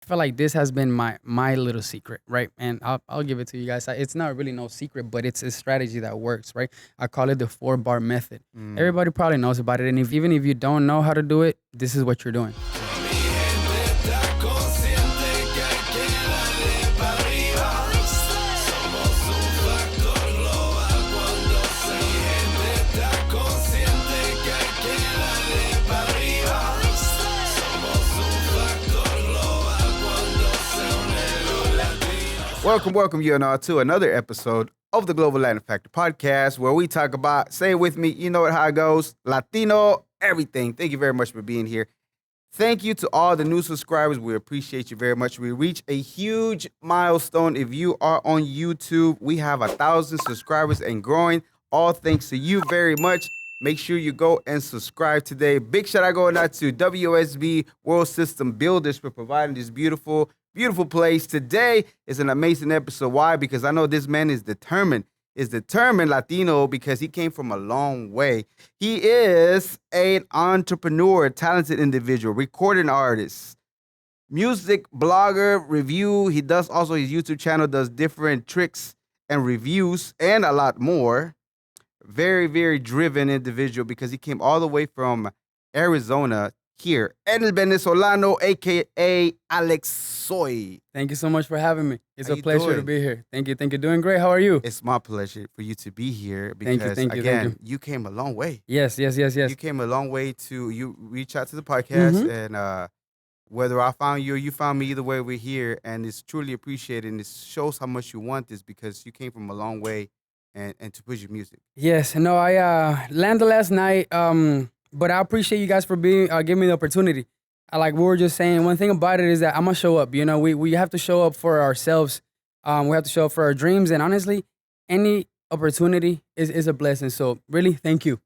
I feel like this has been my little secret, right? And I'll give it to you guys. It's not really no secret, but it's a strategy that works, right? I call it the 4 bar method. Mm. Everybody probably knows about it, and if even if you don't know how to do it, this is what you're doing. Welcome, you and all, to another episode of the Global Latin Factor podcast, where we talk about, say it with me, you know how it goes, Latino, everything. Thank you very much for being here. Thank you to all the new subscribers. We appreciate you very much. We reached a huge milestone. If you are on YouTube, we have 1,000 subscribers and growing. All thanks to you very much. Make sure you go and subscribe today. Big shout out going out to WSB World System Builders for providing this beautiful place. Today is an amazing episode. Why? Because I know this man is determined Latino, because he came from a long way. He is an entrepreneur, talented individual, recording artist, music blogger, review. He does also his YouTube channel, does different tricks and reviews and a lot more. Very, very driven individual, because he came all the way from Arizona here. El Venezolano, a.k.a. AlexSoy. Thank you so much for having me. It's How a you pleasure to doing? be here. Thank you. Doing great. How are you? It's my pleasure for you to be here Thank you, because, thank you, again, thank you came a long way. Yes. You came a long way you reach out to the podcast, and whether I found you or you found me, either way, we're here, and it's truly appreciated, and it shows how much you want this, because you came from a long way and to push your music. Yes. No, I landed last night. But I appreciate you guys for being giving me the opportunity. Like we were just saying, one thing about it is that I'm gonna show up. You know, we have to show up for ourselves. We have to show up for our dreams, and honestly, any opportunity is a blessing. So really, thank you.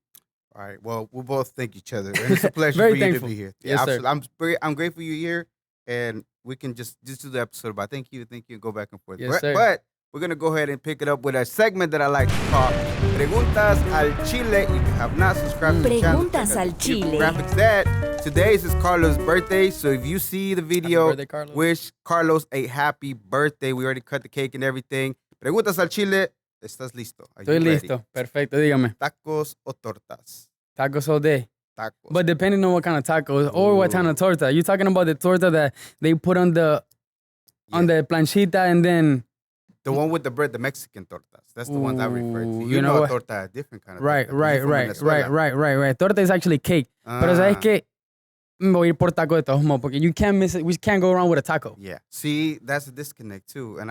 All right. Well, we'll both thank each other, and it's a pleasure Very for you thankful. to be here. Yes, sir. absolutely. I'm grateful you're here, and we can just do the episode. But thank you, and go back and forth. Yes, sir. But we're gonna go ahead and pick it up with a segment that I like to call Preguntas al Chile. If you have not subscribed to the channel, Preguntas al Chile. graphics that. Today's is Carlos' birthday, so if you see the video, birthday, Carlos. wish Carlos a happy birthday. We already cut the cake and everything. Preguntas al Chile. ¿Estás listo? Are Estoy you ready? listo. Perfecto. Dígame. ¿Tacos o tortas? Tacos all day. Tacos. But depending on what kind of tacos or what kind of torta. You talking about the torta that they put on the planchita and then The one with the bread, the Mexican tortas. That's the ones I refer to. Ooh, You you know know a what? torta, a different kind of right, torta. You're from Venezuela. Torta is actually cake. Pero sabes Ah, que me voy a ir por taco de todos modos porque you can't miss it. We can't go wrong with a taco. Yeah. See, that's a disconnect too. And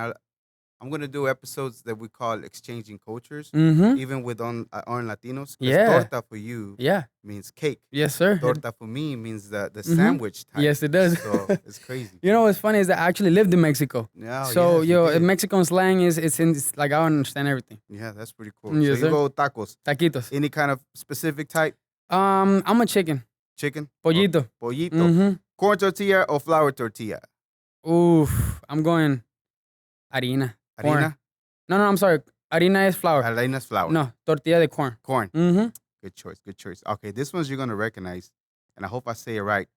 I'm going to do episodes that we call exchanging cultures, Mm-hmm. even with on Latinos. 'Cause Yeah. torta for you Yeah. means cake. Yes, sir. Torta for me means the sandwich type. Yes, it does. So it's crazy. You know what's funny is that I actually lived in Mexico. Yeah, So yes, you did. Mexican slang it's like I understand everything. Yeah, that's pretty cool. Yes, so you sir. go tacos. Taquitos. Any kind of specific type? I'm a chicken. Chicken? Pollito. Pollito. Mm-hmm. Corn tortilla or flour tortilla? Oof. I'm going harina. Corn. Harina? No, I'm sorry. Harina is flour. Harina's flour. No, tortilla de corn. Corn. Mm-hmm. Good choice. Okay, this one's you're going to recognize, and I hope I say it right.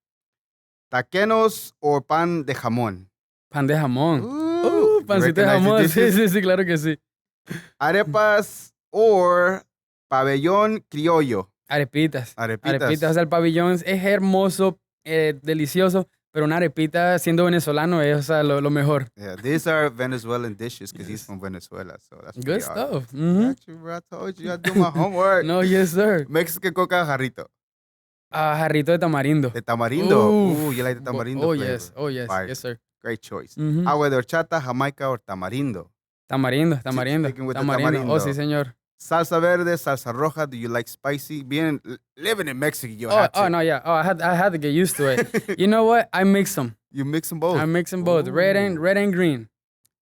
Taquenos or pan de jamón? Pan de jamón. Ooh, Pancito de recognize jamón. the Sí, dishes? sí, claro que sí. Arepas or pabellón criollo? Arepitas. Arepitas. Arepitas. O sea, el pabellón es hermoso, delicioso, pero una arepita siendo venezolano es, o sea, lo mejor. Yeah, these are Venezuelan dishes because he's from Venezuela, so that's Good pretty stuff. awesome. Mm-hmm. Got you, bro. I told you I do my homework. No, yes, sir. Mexican coca jarrito. Jarrito de tamarindo. De tamarindo. Oof. Ooh, you like the tamarindo Oh, flavor. yes. Oh, yes. Fire. Yes, sir. Great choice. Mhm. Agua de horchata, jamaica or tamarindo. Tamarindo. Sticking with the Tamarindo. Oh, tamarindo. sí, señor. Salsa verde, salsa roja. Do you like spicy? Living in Mexico, you Oh, have to. oh, no, yeah. Oh, I had to get used to it. You know what? I mix them. You mix them both. I mix them both. Red and green.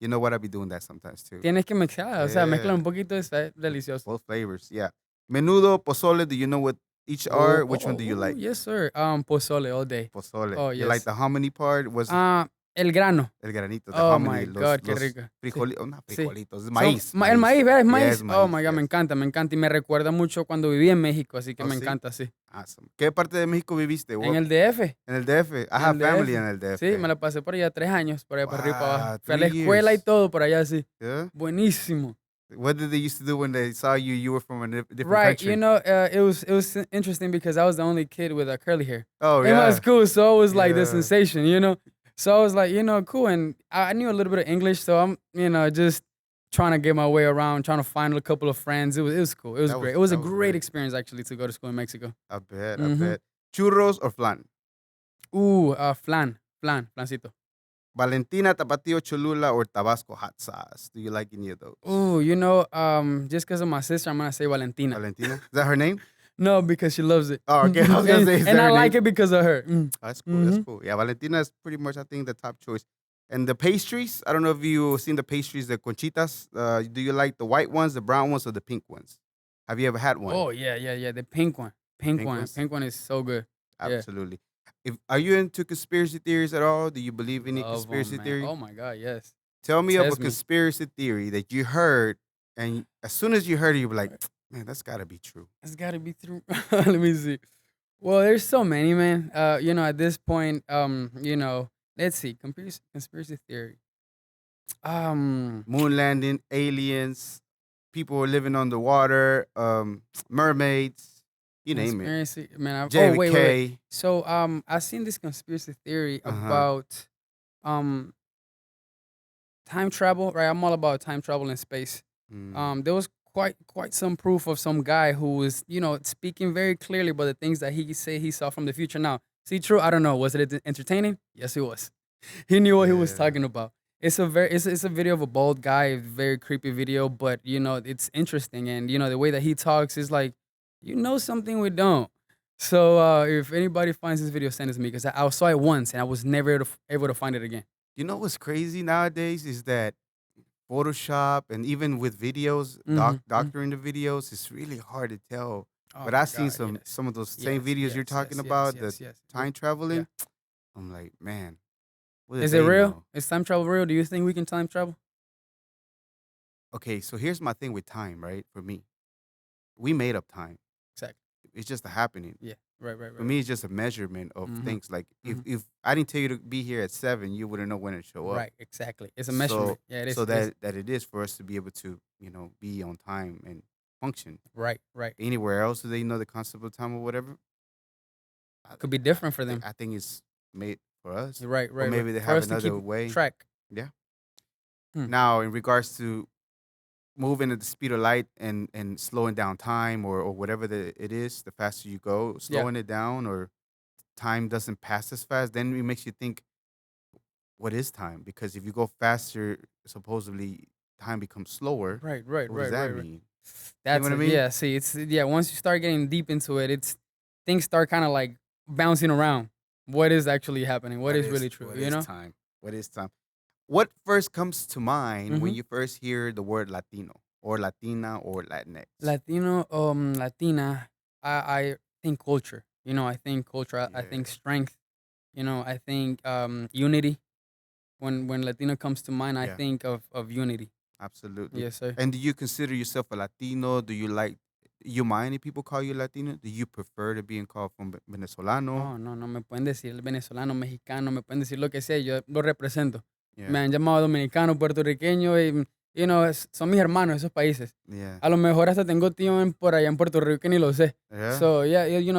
You know what? I be doing that sometimes too. Tienes que mezclar. O sea, Yeah. mezcla un poquito. Está delicioso. Both flavors, yeah. Menudo, pozole. Do you know what each are? Which one do you like? Yes, sir. Pozole all day. Pozole. Oh, You like yes. the hominy part? Was Uh, El grano. El granito, the Oh hominy, my God, qué los rico. Sí, frijolitos, no sí. frijolitos, es Son, maíz, el maíz. maíz, ¿verdad? ¿Es Yes, maíz? Oh maíz, my God, yes. me encanta, me encanta. Y me recuerda mucho cuando viví en México, así que Oh, me sí. encanta, sí. Awesome. ¿Qué parte de México viviste? En el DF. En el DF. I En have el family DF. en el Sí, me DF. la pasé por allá 3 años, por allá para arriba y para abajo. Wow, Fui a la 3 escuela y years. todo por allá, sí. Yeah. Buenísimo. What did they used to do when they saw you? You were from a different Right, country. it was interesting because I was the only kid with a curly hair Oh in my yeah. school, so it was like the Yeah. sensation. So I was like, cool, and I knew a little bit of English, so I'm, just trying to get my way around, trying to find a couple of friends. It was cool. It was great. It was a That was great great. experience actually to go to school in Mexico. I bet. I Mm-hmm. bet. Churros or flan? Flancito. Valentina, Tapatio, Cholula, or Tabasco hot sauce? Do you like any of those? Just because of my sister, I'm gonna say Valentina. Valentina? Is that her name? No, because she loves it. Oh, okay. I was gonna say, is and that I her like name? it because of her. Oh, that's cool. That's cool. Yeah, Valentina is pretty much, I think, the top choice. And the pastries, I don't know if you've seen the pastries, the conchitas. Do you like the white ones, the brown ones, or the pink ones? Have you ever had one? Oh yeah. The pink one. Pink one. ones? Pink one is so good. Yeah. Absolutely. Are you into conspiracy theories at all? Do you believe any Love 'em, conspiracy man. theory? Oh my God, yes. Tell me of a Test me. conspiracy theory that you heard, and as soon as you heard it, you were like, man, that's got to be true. It's got to be through. Let me see. Well, there's so many, man. At this point, let's see. Conspiracy theory. Moon landing, aliens, people were living underwater, mermaids, you name it. Conspiracy, man. JFK. So, I've seen this conspiracy theory Uh-huh. about time travel. Right, I'm all about time travel in space. There was quite some proof of some guy who was, speaking very clearly about the things that he said he saw from the future. Now, see, true, I don't know. Was it entertaining? Yes, it was. He knew what he was Yeah. talking about. It's a video of a bald guy, a very creepy video, but it's interesting, and the way that he talks is like, something we don't. So if anybody finds this video, send it to me because I saw it once and I was never able to find it again. You know what's crazy nowadays is that Photoshop and even with videos, Mhm. doctoring the videos, it's really hard to tell. Oh But my I've seen God, yes. some of those same Yes, videos you're yes, talking yes, about, yes, the yes. time traveling. I'm like, man, what did Is it they real? know? Is time travel real? Do you think we can time travel? Okay, so here's my thing with time, right? For me, we made up time. Exactly. It's just a happening. Yeah. Right. For me, it's just a measurement of Mhm. things. Like Mhm. if I didn't tell you to be here at 7, you wouldn't know when to show up. Right. Exactly. It's a measurement. Yeah, it is. So it is. that it is for us to be able to be on time and function. Right. Right. Anywhere else, do they know the concept of time or whatever? Could be different for them. I think it's made for us. Right. Or maybe they For have us to another keep way. track. Yeah. Hmm. Now, in regards to moving at the speed of light and slowing down time or whatever it is, the faster you go, slowing it down or time doesn't pass as fast, then it makes you think, what is time? Because if you go faster, supposedly time becomes slower. Right. What does that mean? That's what I it. mean? Yeah. See, once you start getting deep into it, things start kind of like bouncing around. What is actually happening? What is really true? What is time? What is time? What first comes to mind when Mhm. you first hear the word Latino or Latina or Latinx? Latino, Latina. I think culture. I think culture. I think Yeah. strength. I think unity. When Latino comes to mind, I Yeah. think of unity. Absolutely. Yes, sir. And do you consider yourself a Latino? Do you mind if people call you Latino? Do you prefer to being called from Venezolano? No me pueden decir venezolano, mexicano, me pueden decir lo que sea, yo lo represento. Yeah. Me han llamado dominicano, puertorriqueño y, son mis hermanos esos países. Yeah. A lo mejor hasta tengo tío por allá en Puerto Rico que ni lo sé. Yeah. So,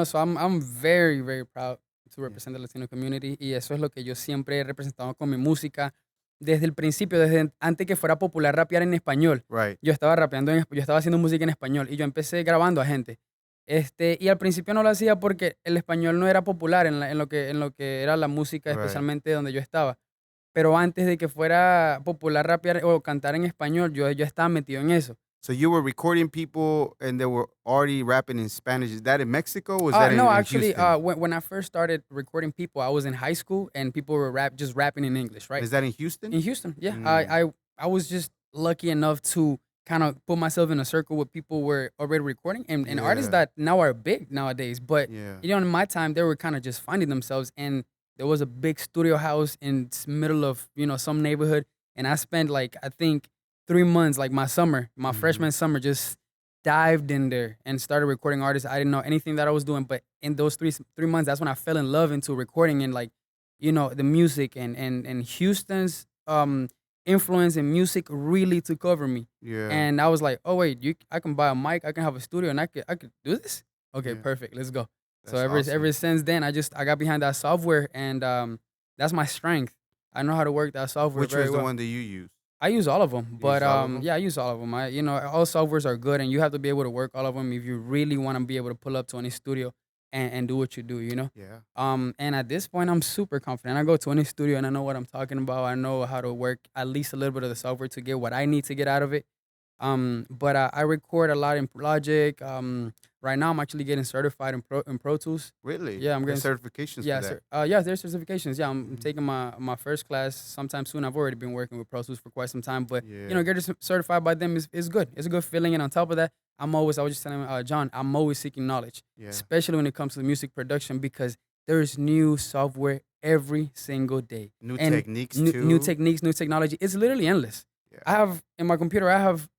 so I'm very, very proud to represent the Latino community y eso es lo que yo siempre he representado con mi música. Desde el principio, desde antes que fuera popular rapear en español, Right. yo estaba rapeando, yo estaba haciendo música en español y yo empecé grabando a gente. Y al principio no lo hacía porque el español no era popular en lo que era la música, Right. especialmente donde yo estaba. Pero antes de que fuera popular rapear o cantar en español, yo estaba metido en eso. So you were recording people and they were already rapping in Spanish. Is that in Mexico or was that in Houston? When I first started recording people, I was in high school and people were just rapping in English, right? Is that in Houston? In Houston, yeah. Mm. I was just lucky enough to kind of put myself in a circle with people who were already recording and artists Yeah. that now are big nowadays. But Yeah. in my time, they were kind of just finding themselves. And there was a big studio house in middle of some neighborhood, and I spent like I think 3 months, like my summer, my Mm-hmm. freshman summer, just dived in there and started recording artists. I didn't know anything that I was doing, but in those three months, that's when I fell in love into recording and like the music and Houston's influence in music really took over me. Yeah. And I was like, oh wait, I can buy a mic, I can have a studio, and I could do this. Okay, Yeah. perfect, let's go. So That's ever awesome. since then, I got behind that software, and that's my strength. I know how to work that software Which very was the well. one that you used? I use all of them, You but use all of them? yeah, I use all of them. All softwares are good, and you have to be able to work all of them if you really want to be able to pull up to any studio and do what you do. Yeah. And at this point, I'm super confident. I go to any studio and I know what I'm talking about. I know how to work at least a little bit of the software to get what I need to get out of it. But I record a lot in Logic. Right now I'm actually getting certified in Pro Tools. Really? Yeah, I'm There's getting. certifications for Yeah, that. sir. Yeah, there's certifications. Yeah, I'm Mhm. taking my first class sometime soon. I've already been working with Pro Tools for quite some time, but Yeah. getting certified by them is good. It's a good feeling. And on top of that, I was just telling John, I'm always seeking knowledge, Yeah. especially when it comes to music production, because there's new software every single day New and techniques new too. techniques, new technology. It's literally endless. I Yeah. have in my computer, I have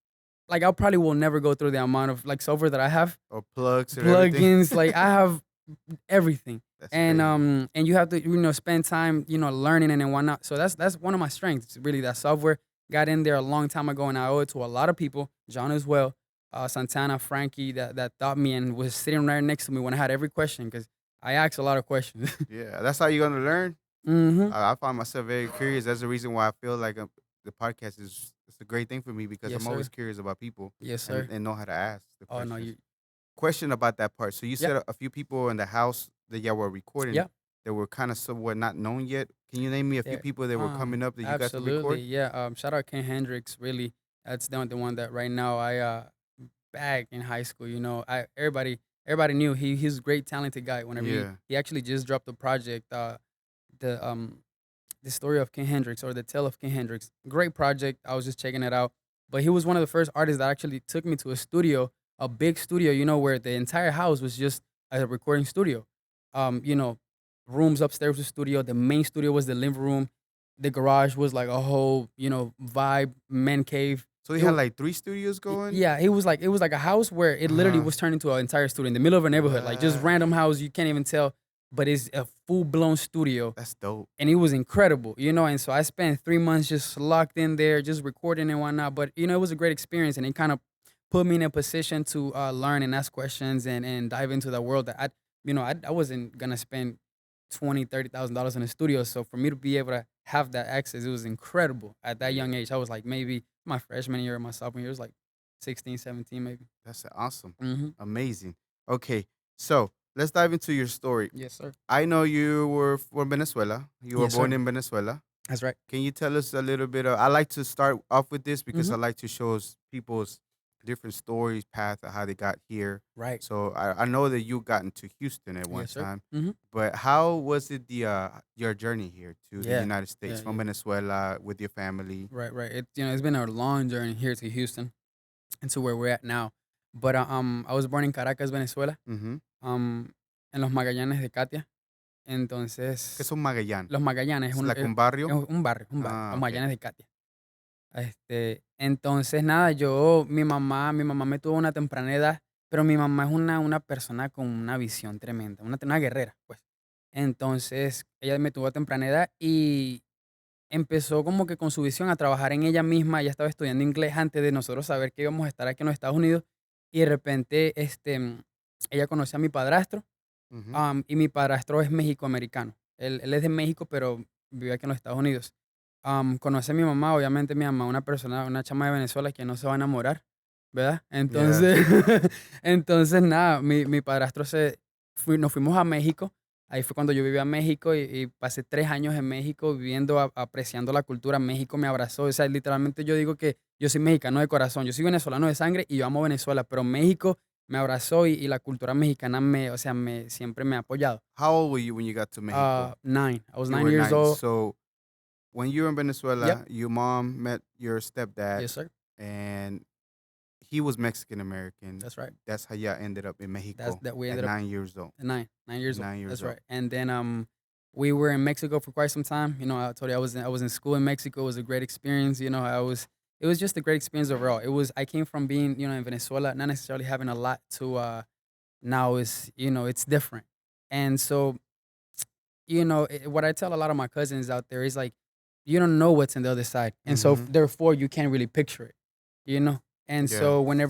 like I probably will never go through the amount of like software that I have, Or plugs or everything. plugins. Like I have everything, That's and crazy. and you have to spend time learning it and whatnot. So that's one of my strengths. Really, that software got in there a long time ago, and I owe it to a lot of people. John as well, Santana, Frankie, that taught me and was sitting right next to me when I had every question because I asked a lot of questions. Yeah. That's how you're gonna learn. hmm I find myself very curious. That's the reason why I feel like the podcast is it's a great thing for me because Yes, I'm always sir. curious about people Yes, and, sir. and know how to ask the Oh no, questions. you. Question about that part. So you Yeah, said a few people in the house that y'all were recording yeah. that were kind of somewhat not known yet. Can you name me a few There. people that were coming up that you got to Absolutely. record? Yeah. Shout out Ken Hendricks. Really, that's the one that right now I back in high school. I everybody knew he's a great talented guy. Whenever Yeah. he actually just dropped the project, the story of Ken Hendricks or the tale of Ken Hendricks. Great project. I was just checking it out. But he was one of the first artists that actually took me to a studio, a big studio. Where the entire house was just a recording studio. Um, you know, Rooms upstairs was studio. The main studio was the living room. The garage was like a whole vibe man cave. So he It had was, like 3 studios going? yeah, it was like a house where it literally Uh-huh. was turned into an entire studio in the middle of a neighborhood, like just What? random house you can't even tell, but it's a full blown studio, That's dope. and it was incredible. And so I spent 3 months just locked in there, just recording and whatnot. But it was a great experience, and it kind of put me in a position to learn and ask questions and dive into the world that I wasn't gonna spend $20,000-$30,000 in a studio. So for me to be able to have that access, it was incredible at that young Yeah. age. I was like maybe my freshman year or my sophomore year, it was like 16, 17 maybe. That's awesome. hmm Amazing. Okay. So let's dive into your story. Yes, sir. I know you were from Venezuela. You were Yes, born sir. in Venezuela. That's right. Can you tell us a little bit of, I like to start off with this because hmm I like to show us people's different stories, path of how they got here. Right. So I know that you got into Houston at one Yes, sir. time, hmm but how was it your journey here to the Yeah. United States Yeah. from Yeah. Venezuela with your family? Right. Right. It's been a long journey here to Houston and to where we're at now. But I was born in Caracas, Venezuela. Mm-hmm. En los Magallanes de Katia. ¿Qué Entonces, son Magallanes? los Magallanes ¿Es like un barrio? un barrio, Ah, los okay. Magallanes de Katia. Entonces, nada, mi mamá me tuvo a una temprana edad, pero mi mamá es una persona con una visión tremenda, una guerrera, pues. Entonces, ella me tuvo a temprana edad y empezó como que con su visión a trabajar en ella misma. Ella estaba estudiando inglés antes de nosotros saber que íbamos a estar aquí en los Estados Unidos, y de repente, ella conoció a mi padrastro. Mm-hmm. Y mi padrastro es mexicoamericano. Él es de México, pero vive aquí en los Estados Unidos. Conoce a mi mamá, obviamente mi mamá, una chama de Venezuela que no se va a enamorar, ¿verdad? Yeah. Entonces, entonces nada, mi padrastro nos fuimos a México. Ahí fue cuando yo viví a México y pasé 3 años en México viviendo, apreciando la cultura. México me abrazó. O sea, literalmente yo digo que yo soy mexicano de corazón. Yo soy venezolano de sangre y yo amo Venezuela, pero México me abrazó y la cultura mexicana o sea, siempre me ha apoyado. How old were you when you got to Mexico? 9. I was You 9 were years 9. old. So when you were in Yep. Venezuela, your mom met your stepdad, Yes, sir. and he was Mexican American. That's right. That's how y'all ended up in That's Mexico that we at ended up 9 years old. at 9 At years old. 9 years That's old. right. And then We were in Mexico for quite some time. You know, I told you I was in school in Mexico. It was a great experience. You know, it was just a great experience overall. I came from being, in Venezuela, not necessarily having a lot to now is, it's different. And so, what I tell a lot of my cousins out there is like, you don't know what's on the other side. And so Mm-hmm. therefore you can't really picture it, you know? And Yeah. so when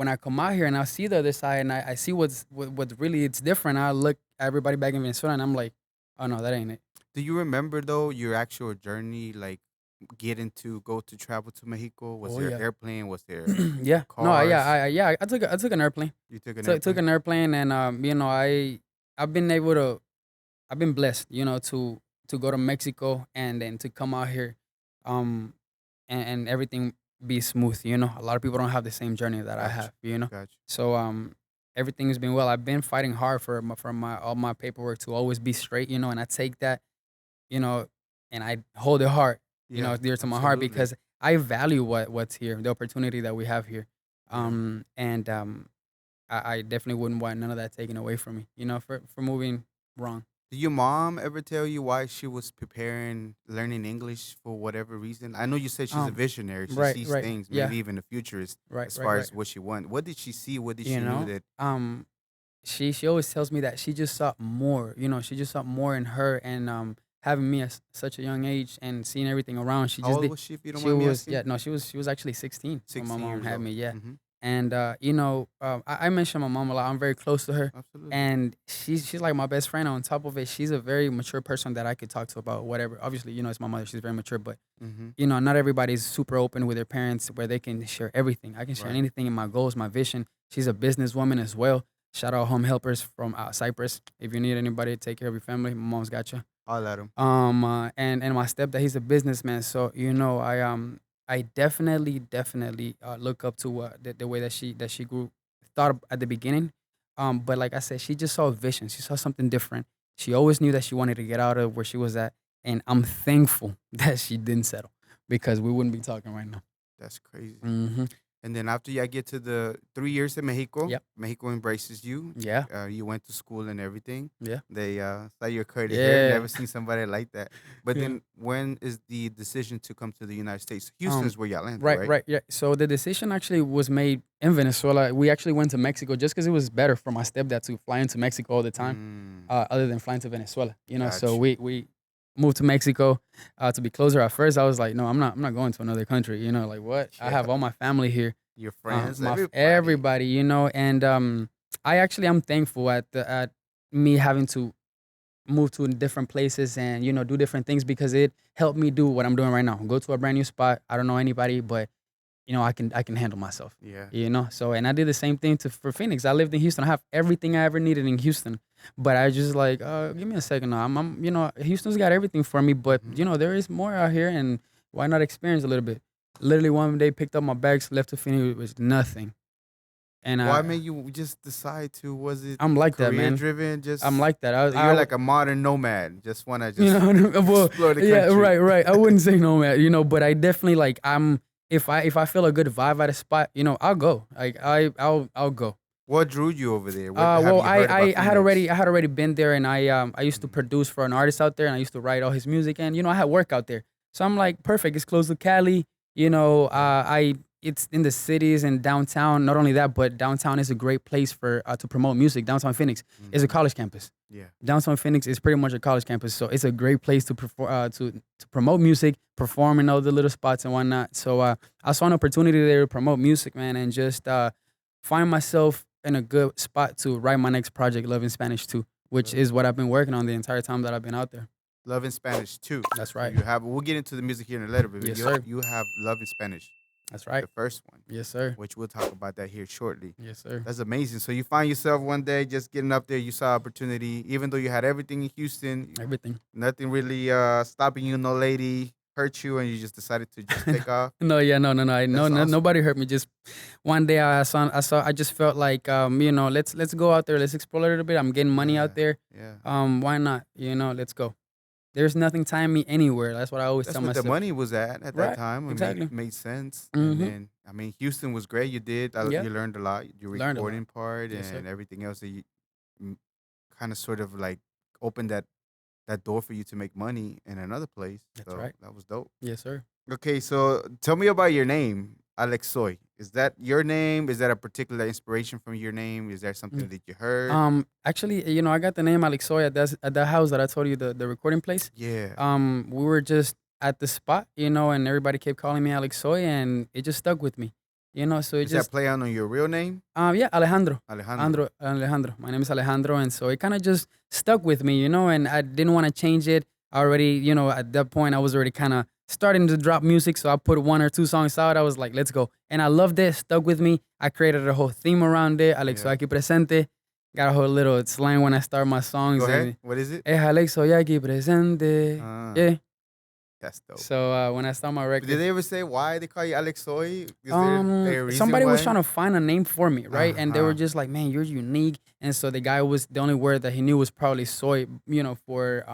I come out here and I see the other side and I see what's really it's different, I look at everybody back in Venezuela and I'm like, oh no, that ain't it. Do you remember though your actual journey, like getting to go to travel to Mexico? Was Oh there yeah. airplane? Was there Yeah. No, cars? I took an airplane. You took an So I took airplane? an airplane and I've been able to I've been blessed, to go to Mexico and then to come out here, um, and everything be smooth. A lot of people don't have the same journey that I Gotcha. have. You know, Gotcha. so everything has been well. I've been fighting hard for my all my paperwork to always be straight. And I take that, you know, and I hold it hard. Yeah, Dear to my heart absolutely. because I value what's here, the opportunity that we have here, Yeah. and I definitely wouldn't want none of that taken away from me. For moving wrong. Did your mom ever tell you why she was preparing learning English for whatever reason? I know you said she's a Um, visionary. She right, sees right, things, yeah, maybe even the futurist, right, as right, far right. as what she wants. What did she see? What did You she knew know, that? um, she always tells me that she just saw more. She just saw more in her, and having me at such a young age and seeing everything around, she How just old did. was she, if you don't She mind me was asking? yeah, no, she was actually 16 when my 16 mom years had old. me. Yeah, Mm-hmm. and I mention my mom a lot. I'm very close to her, Absolutely. and she's like my best friend. On top of it, she's a very mature person that I could talk to about whatever. Obviously, it's my mother. She's very mature, but Mm-hmm. not everybody's super open with their parents where they can share everything. I can share Right. anything in my goals, my vision. She's a businesswoman as well. Shout out Home Helpers from Cyprus. If you need anybody to take care of your family, my mom's got you. I'll let him. And my stepdad, he's a businessman. So I definitely look up to the way that she grew, thought at the beginning. But like I said, she just saw a vision. She saw something different. She always knew that she wanted to get out of where she was at, and I'm thankful that she didn't settle because we wouldn't be talking right now. That's crazy. Hmm. And then after you get to the 3 years in Mexico, Yep. Mexico embraces you. Yeah. You went to school and everything. Yeah. They saw your curly hair. Yeah. Never seen somebody like that. But Yeah. then when is the decision to come to the United States? Houston Um, is where y'all landed, right, right? right, yeah. So the decision actually was made in Venezuela. We actually went to Mexico just because it was better for my stepdad to fly into Mexico all the time, Mm, other than flying to Venezuela. So gotcha. we moved to Mexico to be closer. At first, I was like, no, I'm not going to another country. Like what? I Yeah. have all my family here, Your friends, everybody. everybody. And I'm thankful at me having to move to different places and do different things because it helped me do what I'm doing right now. Go to a brand new spot. I don't know anybody, but I can handle myself. Yeah. So and I did the same thing for Phoenix. I lived in Houston. I have everything I ever needed in Houston, but I just like give me a second now. I'm Houston's got everything for me, but Hmm. there is more out here, and why not experience a little bit? Literally one day picked up my bags, left to Phoenix with nothing, and Why made you just decide to? Was it I'm like that, career man. driven? I'm Just like that. so you're like a modern nomad. Just wanna You just know, well, explore the yeah, country. right, right. I wouldn't say no, man. But I definitely like. If I feel a good vibe at a spot, I'll go. Like I'll go. What drew you over there? What have Well, you heard about Phoenix? I had already been there, and I used to Mhm. produce for an artist out there, and I used to write all his music, and I had work out there, so I'm like, perfect. It's close to Cali, Yeah. it's in the cities and downtown. Not only that, but downtown is a great place for to promote music. Downtown Phoenix is a Mhm. college campus. Yeah. Downtown Phoenix is pretty much a college campus, so it's a great place to perform, to promote music, perform in all the little spots and whatnot. So I saw an opportunity there to promote music, man, and just find myself in a good spot to write my next project, Love in Spanish too, which Love, is what I've been working on the entire time that I've been out there. Love in Spanish too. That's So right. you have. We'll get into the music here in a little bit. But Yes, sir. you have Love in Spanish, That's the right. first one, Yes, sir. which we'll talk about that here shortly. Yes, sir. That's amazing. So you find yourself one day just getting up there. You saw opportunity, even though you had everything in Houston, Everything. nothing really stopping you. No lady hurt you, and you just decided to just take off. No, yeah, no, no, no. That's No, awesome. nobody hurt me. Just one day I just felt like, let's go out there, let's explore a little bit. I'm getting money Yeah. out there. Yeah. Why not? Let's go. There's nothing tying me anywhere. That's what I always That's tell what the myself. money was at that Right. time. It Exactly. made sense. And Mm-hmm. then I mean, Houston was great. You did. Yeah. You learned a lot. Your Learned a lot. recording part Yes, sir. and everything else that you kind of sort of like opened that that door for you to make money in another place. That's So right. that was dope. Yes, sir. Okay, so tell me about your name, AlexSoy. Is that your name? Is that a particular inspiration from your name? Is there something that you heard? Actually, I got the name AlexSoy at that house that I told you, the recording place. Yeah. We were just at the spot, and everybody kept calling me AlexSoy, and it just stuck with me, So it Is that just, play on your real name? yeah, Alejandro. Alejandro. Alejandro. My name is Alejandro, and so it kind of just stuck with me, and I didn't want to change it. I already, at that point, I was already kind of starting to drop music, so I put one or two songs out. I was like, let's go, and I loved it. Stuck with me. I created a whole theme around it. Alexoy Yeah. aquí presente. Got a whole little slang when I start my songs. Go ahead. And, What is it? Alexoy aquí presente. Ah, Yeah. that's dope. So when I start my record, Did they ever say why they call you AlexSoy? Is there a reason somebody was why? trying to find a name for me, right? And they were Uh-huh. just like, "Man, you're unique." And so the guy was the only word that he knew was probably soy, for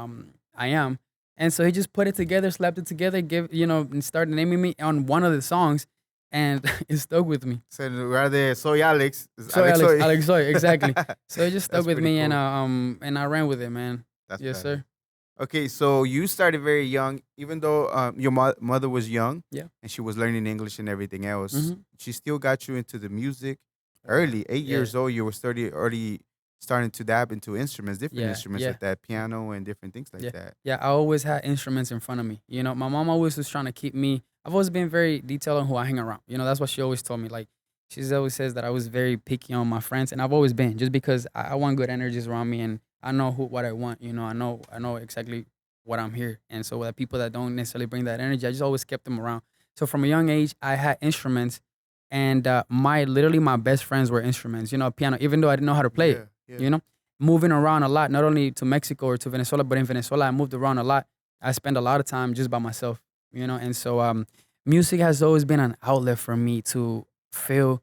I am. And so he just put it together, slapped it together, and started naming me on one of the songs, and it stuck with me. So rather soy Alex. It's So AlexSoy. Alexoy, exactly. So it just stuck That's with pretty me, cool. and I ran with it, man. That's Yes, better. sir. Okay, so you started very young, even though your mother was young, Yeah. and she was learning English and everything else. Mhm. She still got you into the music early. 8 years Yeah. old, you were already starting to dab into instruments, different Yeah, instruments yeah. like that, piano and different things like Yeah. that. Yeah, I always had instruments in front of me. My mom always was trying to keep me. I've always been very detailed on who I hang around. That's what she always told me. Like, she always says that I was very picky on my friends, and I've always been just because I want good energies around me, and I know what I want. I know exactly what I'm here, and so the people that don't necessarily bring that energy, I just always kept them around. So from a young age, I had instruments, and literally my best friends were instruments. Piano, even though I didn't know how to play it. Yeah. You know moving around a lot, not only to Mexico or to Venezuela, but in Venezuela, I moved around a lot. I spent a lot of time just by myself, and so music has always been an outlet for me to feel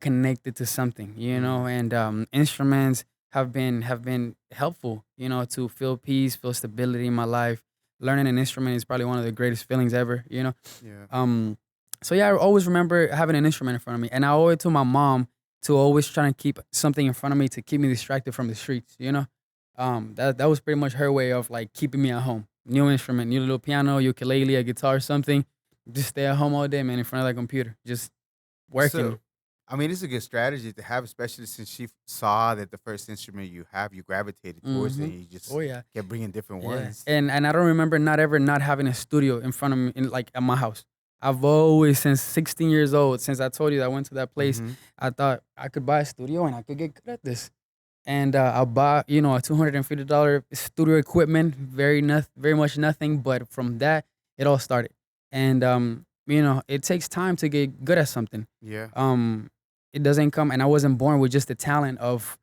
connected to something, and instruments have been helpful, to feel peace, feel stability in my life. Learning an instrument is probably one of the greatest feelings ever. Yeah. So yeah, I always remember having an instrument in front of me, and I owe it to my mom to always try to keep something in front of me to keep me distracted from the streets. That was pretty much her way of like keeping me at home. New instrument, new little piano, ukulele, a guitar, something. Just stay at home all day, man, in front of that computer, just working. So, I mean, it's a good strategy to have, especially since she saw that the first instrument you gravitated towards it, and you just Oh yeah, kept bringing different yeah. ones. And I don't remember not ever not having a studio in front of me in like at my house. I've always since 16 years old, since I told you that I went to that place, Mhm. I thought I could buy a studio and I could get good at this. And I bought, a $250 studio equipment, very much nothing. But from that, it all started. And it takes time to get good at something. Yeah. It doesn't come, and I wasn't born with just the talent of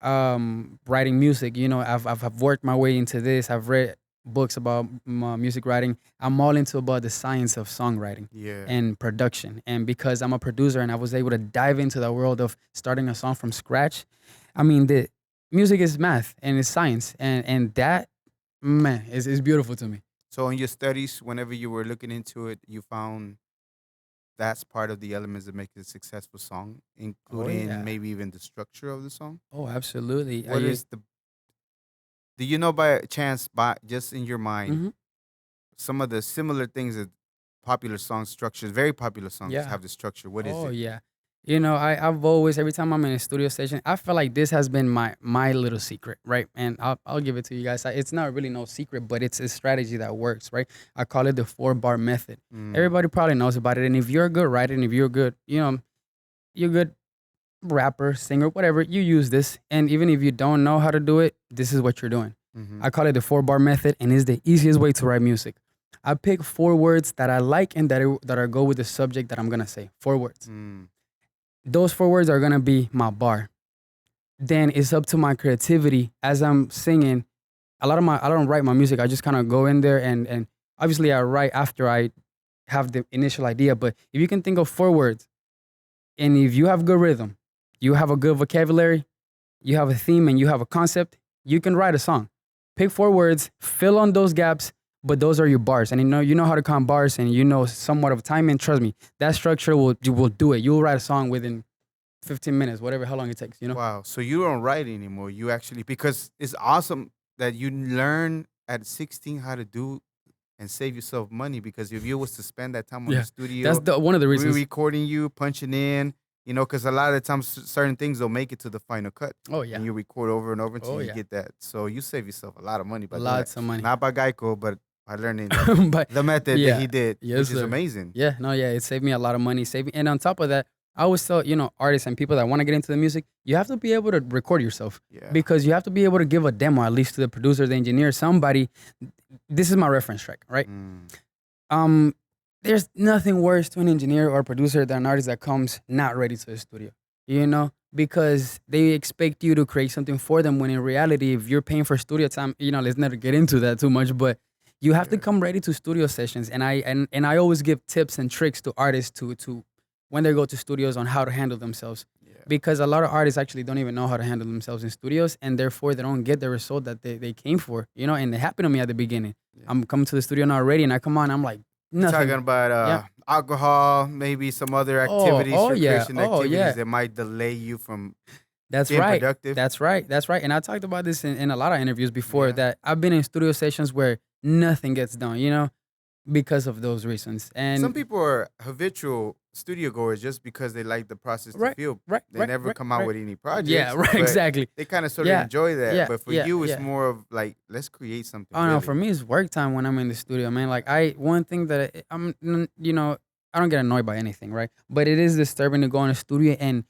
writing music. I've worked my way into this. I've read books about music writing. I'm all into about the science of songwriting Yeah. and production. And because I'm a producer and I was able to dive into the world of starting a song from scratch, I mean, the music is math and it's science, and that, man, is beautiful to me. So in your studies, whenever you were looking into it, you found that's part of the elements that make it a successful song, Oh including yeah. maybe even the structure of the song. Oh, absolutely. What is the? Do you know by chance, by just in your mind, Mhm. some of the similar things that popular song structures, very popular songs Yeah. have the structure? What is Oh it? yeah. I've always, every time I'm in a studio session, I feel like this has been my little secret, right? And I'll give it to you guys. It's not really no secret, but it's a strategy that works, right? I call it the 4-bar method. Mm. Everybody probably knows about it. And if you're a good writer and if you're good, you're good rapper, singer, whatever, you use this. And even if you don't know how to do it, this is what you're doing. Mhm. I call it the 4-bar method, and it's the easiest way to write music. I pick 4 words that I like and that are go with the subject that I'm gonna say. 4 words. Mm. Those 4 words are gonna be my bar. Then it's up to my creativity as I'm singing. I don't write my music. I just kind of go in there and obviously I write after I have the initial idea. But if you can think of 4 words, and if you have good rhythm, you have a good vocabulary, you have a theme, and you have a concept, you can write a song. Pick 4 words, fill on those gaps, but those are your bars. And you know how to count bars, and you know somewhat of timing. Trust me, that structure will do it. You'll write a song within 15 minutes, whatever, how long it takes. Wow. So you don't write anymore. You actually, because it's awesome that you learn at 16 how to do and save yourself money, because if you was to spend that time on the Yeah, that's studio, the one of the reasons. re-recording you, punching in, because a lot of the times certain things will make it to the final cut, Oh yeah, and you record over and over until oh you yeah, get that. So you save yourself a lot of money by doing that. lots of money. Not by Geico, but by learning But the method that yeah, he did, yes which is sir. amazing. Yeah, no, yeah, it saved me a lot of money. Saved me, and on top of that, I always tell artists and people that want to get into the music, you have to be able to record yourself Yeah. because you have to be able to give a demo at least to the producer, the engineer, somebody. This is my reference track, right? Mm. Um, there's nothing worse to an engineer or producer than an artist that comes not ready to the studio, because they expect you to create something for them when in reality, if you're paying for studio time, let's not get into that too much, but you have to Yeah. come ready to studio sessions. And I always give tips and tricks to artists to when they go to studios on how to handle themselves. Yeah. Because a lot of artists actually don't even know how to handle themselves in studios, and therefore they don't get the result that they came for, and it happened to me at the beginning. Yeah. I'm coming to the studio now already, and I come on, I'm like, You're nothing. talking about Yeah. alcohol, maybe some other Oh, activities, oh yeah, recreation oh activities yeah. that might delay you from That's being right. productive. That's right. That's right. And I talked about this in a lot of interviews before, Yeah. that I've been in studio sessions where nothing gets done, because of those reasons. And Some people are habitual studio goers just because they like the process to right, feel. right, They right, never right, come out right. with any projects. Yeah, right, but exactly. They kind of sort of Yeah, enjoy that. yeah, But for yeah, you, it's yeah. more of like, let's create something. Oh no, Really. for me it's work time when I'm in the studio, man. Like one thing that I don't get annoyed by anything, right? But it is disturbing to go in a studio and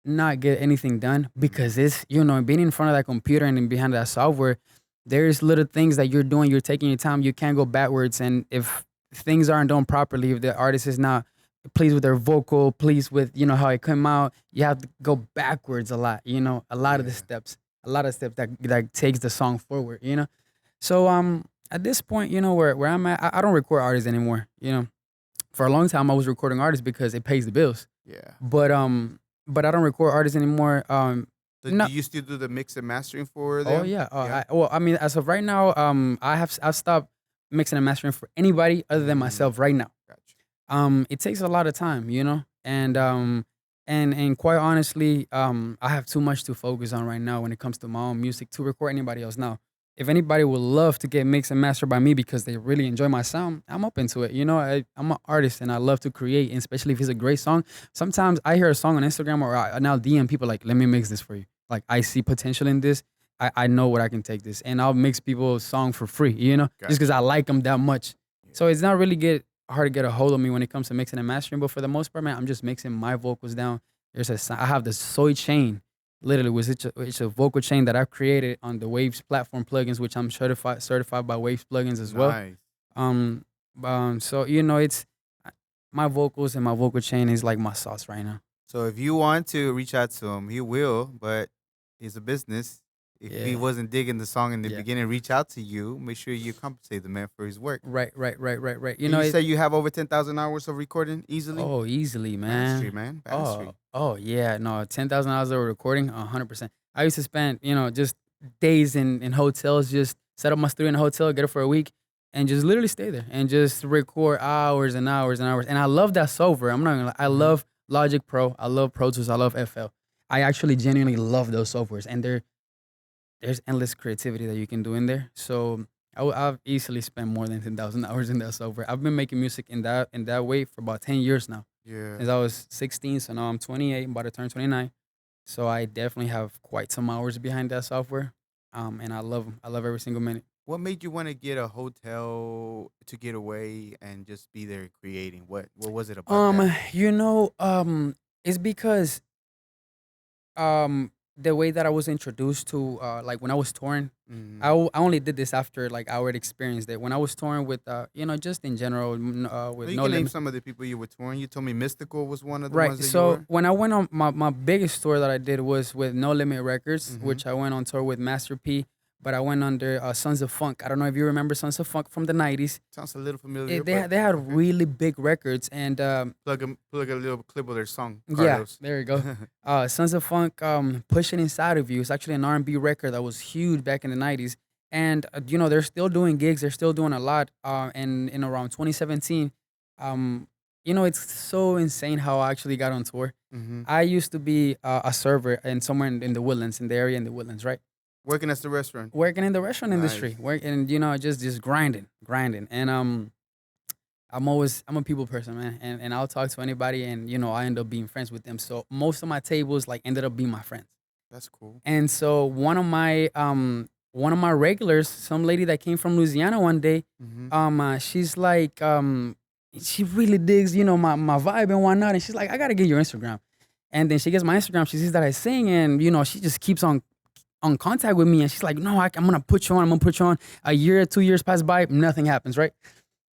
not get anything done because it's being in front of that computer and then behind that software. There's little things that you're doing. You're taking your time. You can't go backwards, and if things aren't done properly, if the artist is not pleased with their vocal, pleased with how it came out, you have to go backwards a lot. A lot of the Yeah. steps, a lot of steps that takes the song forward. So at this point, where I'm at, I don't record artists anymore. For a long time I was recording artists because it pays the bills. Yeah. But I don't record artists anymore. So No. do you still do the mix and mastering for them? Oh yeah. I mean, as of right now, I've stopped mixing and mastering for anybody other than myself right now. Gotcha. It takes a lot of time, and quite honestly, I have too much to focus on right now when it comes to my own music to record anybody else now. If anybody would love to get mixed and mastered by me because they really enjoy my sound, I'm open to it. I'm an artist and I love to create, and especially if it's a great song. Sometimes I hear a song on Instagram or I now DM people like, let me mix this for you. Like, I see potential in this. I know what I can take this, and I'll mix people's song for free, just Gotcha. because I like them that much. Yeah. So it's not really hard to get a hold of me when it comes to mixing and mastering, but for the most part, man, I'm just mixing my vocals down. I have the soy chain, literally, it's a vocal chain that I've created on the Waves platform plugins, which I'm certified by Waves plugins as well. Nice. So it's my vocals and my vocal chain is like my sauce right now. So if you want to reach out to him, he will, but it's a business. If he Yeah. wasn't digging the song in the Yeah. beginning, reach out to you. Make sure you compensate the man for his work. Right. You say you have over 10,000 hours of recording easily? Oh, easily, Mastery, man. man. Mastery. Oh yeah, no, 10,000 hours of recording, 100%. I used to spend, just days in hotels, just set up my studio in a hotel, get it for a week, and just literally stay there and just record hours and hours and hours. And I love that software. I'm not gonna lie. I love Logic Pro. I love Pro Tools. I love FL. I actually genuinely love those softwares, and there's endless creativity that you can do in there. So I've easily spent more than 10,000 hours in that software. I've been making music in that way for about 10 years now. Yeah. Since I was 16, so now I'm 28, I'm about to turn 29. So I definitely have quite some hours behind that software. And I love them. I love every single minute. What made you want to get a hotel to get away and just be there creating? What was it about that? It's because the way that I was introduced to like when I was touring, Mhm. I only did this after like I already experienced it. When I was touring with just in general with You No can name Limit. some of the people you were touring. You told me Mystical was one of the Right. ones that you So were. when I went on my biggest tour that I did was with No Limit Records, Mhm. which I went on tour with Master P, but I went under Sons of Funk. I don't know if you remember Sons of Funk from the 90s. Sounds a little familiar. They but they had okay. really big records, and Plug a little clip of their song. yeah, Carlos. there you go. Sons of Funk, Pushing Inside of You. It's actually an R&B record that was huge back in the 90s. And, they're still doing gigs. They're still doing a lot. And in around 2017, it's so insane how I actually got on tour. Mm-hmm. I used to be a server and somewhere in the Woodlands, in the area in the Woodlands, right? Working at the restaurant. Working in the restaurant industry, Nice. working, just grinding. And I'm a people person, man, and I'll talk to anybody, and I end up being friends with them. So most of my tables like ended up being my friends. That's cool. And so one of my regulars, some lady that came from Louisiana one day, she's like, she really digs, my vibe and whatnot. And she's like, I gotta get your Instagram. And then she gets my Instagram. She sees that I sing, and she just keeps on contact with me. And she's like, no, I'm gonna put you on. I'm gonna put you on. A year, 2 years pass by, nothing happens, right?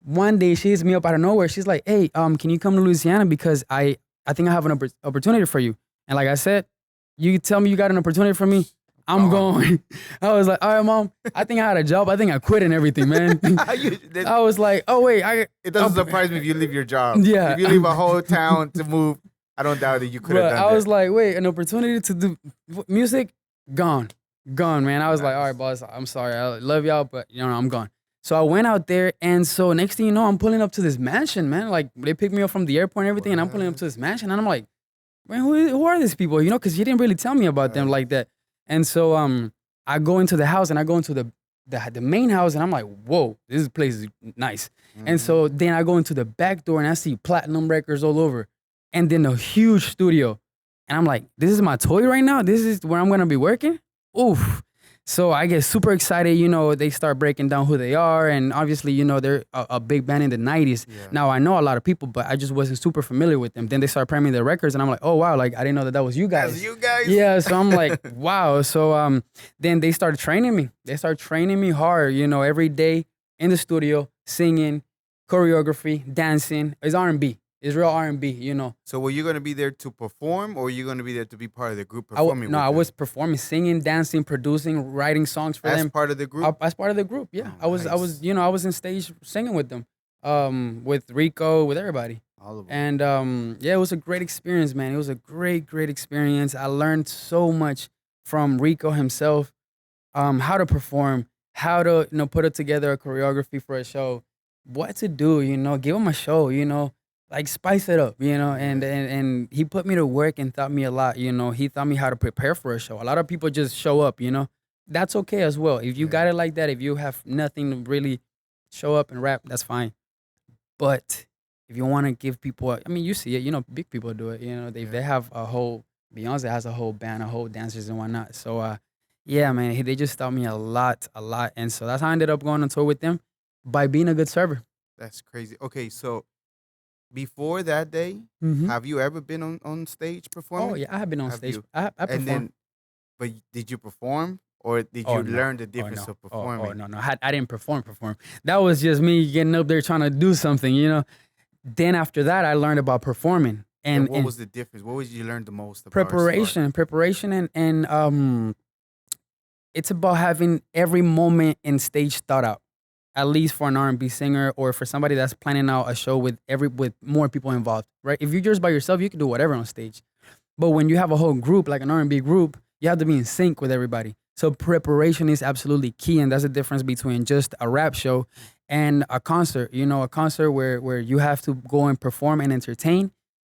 One day she hits me up out of nowhere. She's like, hey, can you come to Louisiana, because I think I have an opportunity for you. And like I said, you tell me you got an opportunity for me, I'm going. I was like, all right, mom, I think I had a job. I think I quit and everything, man. I was like, oh, wait. It doesn't surprise me if you leave your job. Yeah. If you leave a whole town to move, I don't doubt that you could have done that. I was like, wait, an opportunity to do music? Gone, man. I was like, all right, boss, I'm sorry. I love y'all, but, I'm gone. So I went out there, and so next thing you know, I'm pulling up to this mansion, man. Like, they picked me up from the airport and everything, and I'm pulling up to this mansion, and I'm like, man, who are these people? Because you didn't really tell me about them like that. And so I go into the house, and I go into the main house, and I'm like, whoa, this place is nice. And so then I go into the back door, and I see platinum records all over, and then a huge studio. And I'm like, this is my toy right now? This is where I'm going to be working? Oof. So I get super excited, they start breaking down who they are. And obviously, they're a big band in the 90s. Yeah. Now, I know a lot of people, but I just wasn't super familiar with them. Then they start playing me their records, and I'm like, oh, wow, like, I didn't know that was you guys. That's you guys? Yeah, so I'm like, wow. So then they started training me. They started training me hard, every day in the studio, singing, choreography, dancing. It's R&B. It's real R&B, So were you going to be there to perform, or were you going to be there to be part of the group performing? I was performing, singing, dancing, producing, writing songs for them. As part of the group? As part of the group, yeah. Oh, I was in stage singing with them, with Rico, with everybody. All of them. And it was a great experience, man. It was a great, great experience. I learned so much from Rico himself, how to perform, how to, put together a choreography for a show, what to do, give him a show, like spice it up, and he put me to work and taught me a lot, he taught me how to prepare for a show. A lot of people just show up, that's okay as well. If you got it like that, if you have nothing to really show up and rap, that's fine. But if you want to give people, you see it, big people do it, they have a whole, Beyonce has a whole band, a whole dancers and whatnot. So, yeah, man, they just taught me a lot. And so that's how I ended up going on tour with them, by being a good server. That's crazy. Okay, so before that day, have you ever been on stage performing? Oh, yeah, I have been on stage. I performed. But did you perform, or did you learn the difference of performing? No. I didn't perform. That was just me getting up there trying to do something, Then after that, I learned about performing. And what was the difference? What was you learn the most about? Preparation, and it's about having every moment in stage thought out. At least for an R&B singer, or for somebody that's planning out a show with more people involved, right? If you're just by yourself, you can do whatever on stage. But when you have a whole group, like an R&B group, you have to be in sync with everybody. So preparation is absolutely key, and that's the difference between just a rap show and a concert. A concert where you have to go and perform and entertain,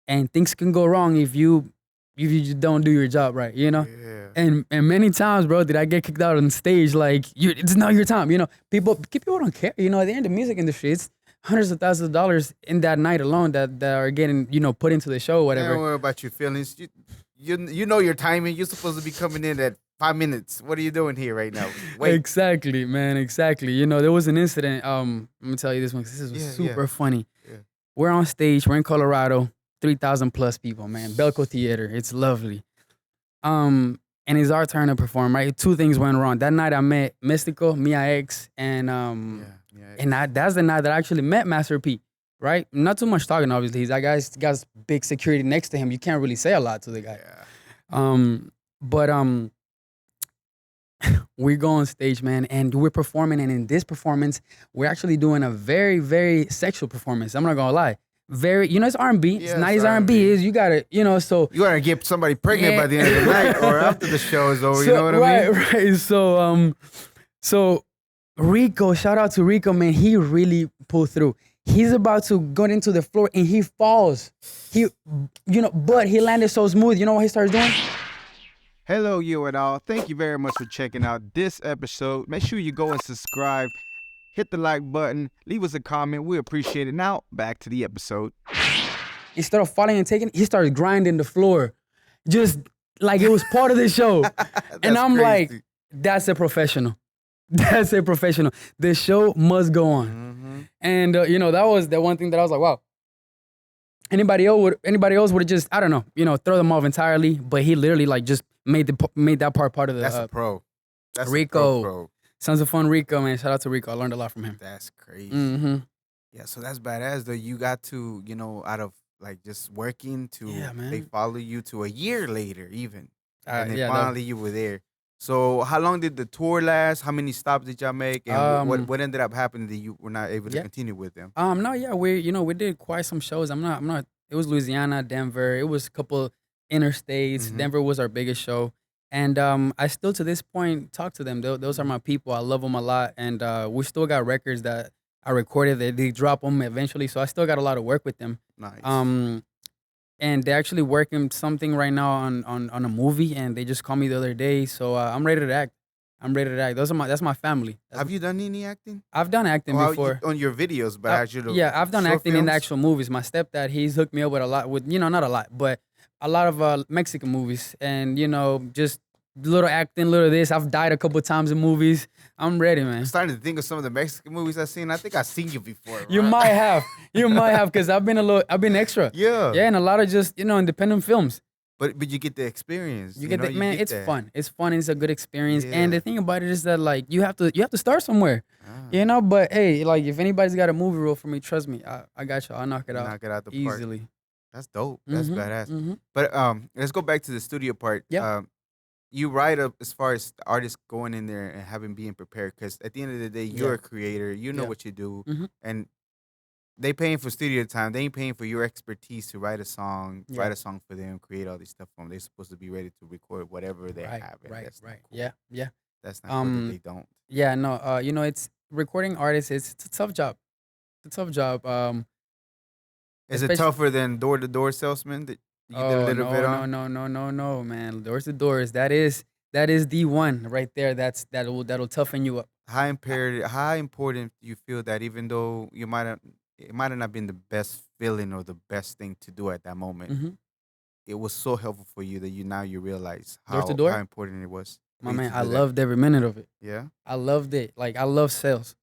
and things can go wrong if you just don't do your job right, Yeah. And many times, bro, did I get kicked out on stage? Like, it's not your time, People don't care, At the end of the music industry, it's hundreds of thousands of dollars in that night alone that are getting, put into the show, whatever. Don't worry about your feelings. You know your timing. You're supposed to be coming in at 5 minutes. What are you doing here right now? Wait. Exactly, man. Exactly. There was an incident. I'm gonna tell you this one, 'cause this was super funny. Yeah. We're on stage. We're in Colorado. 3,000 plus people, man. Belco Theater. It's lovely. And it's our turn to perform, right? Two things went wrong. That night I met Mystical, Mia X, and that's the night that I actually met Master P, right? Not too much talking, obviously. That guy's got big security next to him. You can't really say a lot to the guy. Yeah. But we go on stage, man, and we're performing. And in this performance, we're actually doing a very, very sexual performance. I'm not gonna lie. Very, it's R&B. It's 90s R&B. You gotta, so you gotta get somebody pregnant by the end of the night or after the show is over. You know what I mean? Right. So Rico, shout out to Rico, man. He really pulled through. He's about to go into the floor and he falls. But he landed so smooth. You know what he starts doing? Hello, you and all. Thank you very much for checking out this episode. Make sure you go and subscribe, hit the like button, leave us a comment. We appreciate it. Now, back to the episode. Instead of falling and taking, he started grinding the floor, just like it was part of the show. And I'm like, that's a professional. That's a professional. The show must go on. Mm-hmm. And that was the one thing that I was like, wow. Anybody else would have just, I don't know, throw them off entirely. But he literally like just made that part of the. That's a pro. That's Rico. A pro. Sons of Fun Rico, man. Shout out to Rico. I learned a lot from him. That's crazy. Mm-hmm. Yeah, so that's badass though. You got to, out of like just working to, they follow you to a year later even. And then finally you were there. So how long did the tour last? How many stops did y'all make? And what ended up happening that you were not able to continue with them? We did quite some shows. I'm not. It was Louisiana, Denver. It was a couple interstates. Mm-hmm. Denver was our biggest show. And I still to this point talk to them. Those are my people. I love them a lot. And we still got records that I recorded. They drop them eventually. So I still got a lot of work with them. Nice. And they're actually working something right now on a movie. And they just called me the other day. So I'm ready to act. That's my family. Have you done any acting? I've done acting before. On your videos, but I've done acting in the actual movies. My stepdad, he's hooked me up with a lot, not a lot, but a lot of Mexican movies. And, just little acting, little this. I've died a couple times in movies. I'm ready, man. I'm starting to think of some of the Mexican movies I've seen. I think I've seen you before. You might have, because I've been extra. Yeah. Yeah, and a lot of just, independent films. But you get the experience. You get that, man. It's fun. It's fun. It's a good experience. Yeah. And the thing about it is that like you have to start somewhere. But hey, like if anybody's got a movie role for me, trust me, I got you. I'll knock it out. Knock it out the easily. Park. That's dope. That's badass. But let's go back to the studio part. Yeah. You write up as far as the artist going in there and being prepared, because at the end of the day, you're a creator. You know what you do, and they paying for studio time. They ain't paying for your expertise to write a song for them, create all this stuff for them. They're supposed to be ready to record whatever they have. Right. That's Cool. Yeah. That's not cool that they don't. Yeah, no. It's recording artists. It's a tough job. It's a tough job. Is it tougher than door-to-door salesman that you did a little bit on? No, man. Doors to doors. That is the one right there. That'll toughen you up. How important do you feel that, even though it might have not been the best feeling or the best thing to do at that moment, it was so helpful for you that you realize how important it was. My man, I loved every minute of it. Yeah, I loved it. Like I love sales.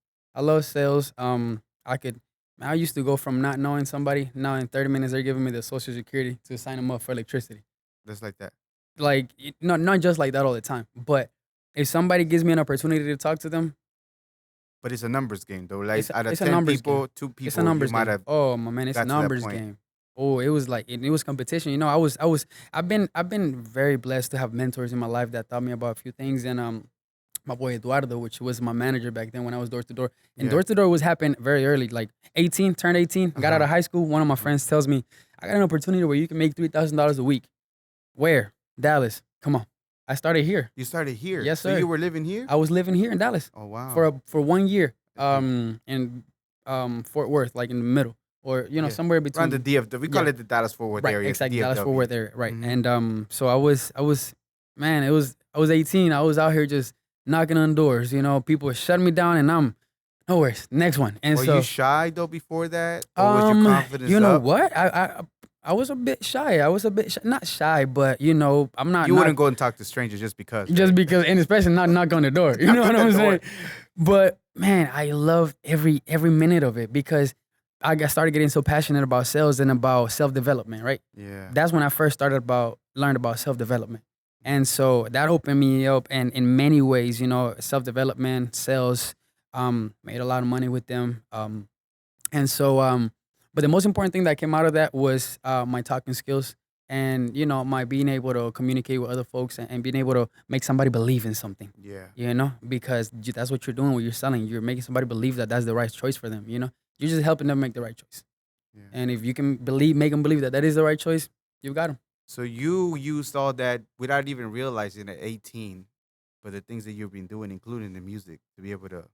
I used to go from not knowing somebody. Now in 30 minutes they're giving me the social security to sign them up for electricity. Just like that. Like not just like that all the time, but if somebody gives me an opportunity to talk to them. But it's a numbers game though. Like out of it's 10 people, game. 2 people, it's a numbers you might game. have. Oh my man, it's a numbers game. Oh, it was like it was competition. I've been very blessed to have mentors in my life that taught me about a few things. And my boy Eduardo, which was my manager back then when I was door to door. And door to door was happening very early, like turned 18, got out of high school. One of my friends tells me, I got an opportunity where you can make $3,000 a week. Where? Dallas. Come on. I started here. You started here? Yes, sir. So you were living here? I was living here in Dallas. Oh, wow. For 1 year in Fort Worth, like in the middle. Or, somewhere between. Around the DFW. We call it the Dallas-Fort Worth area. Right, exactly. Dallas-Fort Worth area, right. And so I was, man, I was 18. I was out here just knocking on doors. People were shutting me down and I'm, no worries, next one. And were you shy though before that? Or was your confidence You know up? what? I was a bit shy. Not shy, but I'm not. You wouldn't go and talk to strangers just because. Just because, and especially not knock on the door. You know what I'm saying? But man, I loved every minute of it because I started getting so passionate about sales and about self-development, right? Yeah. That's when I first learned about self-development. And so that opened me up, and in many ways, self-development, sales, made a lot of money with them. And so, but the most important thing that came out of that was my talking skills and, my being able to communicate with other folks and being able to make somebody believe in something. Yeah. Because that's what you're doing when you're selling. You're making somebody believe that that's the right choice for them, You're just helping them make the right choice. Yeah. And if you can make them believe that that is the right choice, you've got them. So you used all that without even realizing at 18, but the things that you've been doing, including the music, to be able to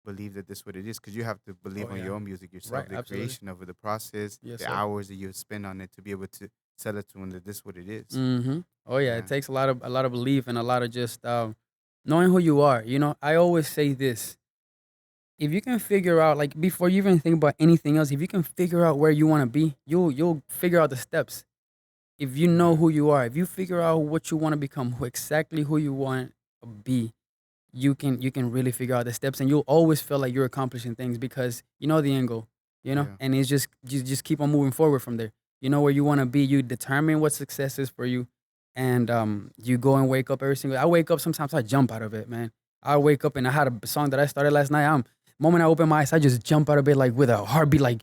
believe that this is what it is, because you have to believe on your own music yourself, Right, the absolutely. creation of it, the process, Yes, the sir. hours that you spend on it to be able to sell it to them that this is what it is. Mm-hmm. Oh yeah, Yeah. it takes a lot of belief and a lot of just knowing who you are. You know, I always say this: if you can figure out, like, before you even think about anything else, if you can figure out where you want to be, you'll figure out the steps. If you know who you are, if you figure out what you want to become, exactly who you want to be, you can really figure out the steps, and you'll always feel like you're accomplishing things because you know the end goal, Yeah. and it's just you just keep on moving forward from there. You know where you want to be. You determine what success is for you, and you go and wake up every single. I wake up sometimes I jump out of it, man. I wake up and I had a song that I started last night. Moment I open my eyes, I just jump out of bed like with a heartbeat, like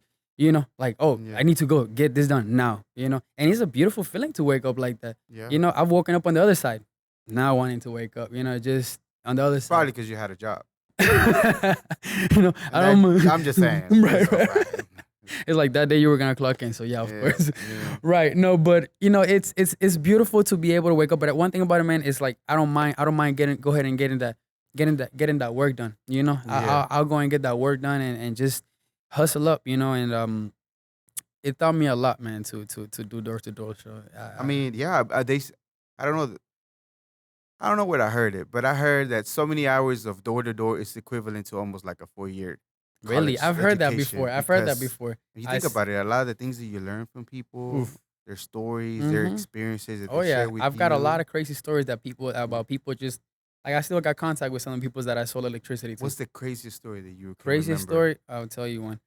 like, oh, Yeah. I need to go get this done now, and it's a beautiful feeling to wake up like that. Yeah. I've woken up on the other side, now wanting to wake up, just on the other side. Probably because you had a job. I And don't. I'm just saying. Right, It's all right. It's like that day you were gonna clock in, so yeah, of Yeah, course. yeah. Right. No, but it's beautiful to be able to wake up. But one thing about it, man, is like I don't mind go ahead and getting that work done. Yeah. I'll go and get that work done and just hustle up. And it taught me a lot, man, to do door to door. So I mean, yeah, I don't know. I don't know where I heard it, but I heard that so many hours of door to door is equivalent to almost like a 4-year really, college I've heard that education, before. I've heard that because before. When you I think s- about it, a lot of the things that you learn from people, Oof. their stories, their Mhm. experiences that Oh they yeah, share with I've got a lot you. of crazy stories about people just like I still got contact with some of the people that I sold electricity to. What's the craziest story that you can Craziest remember? story, I'll tell you one.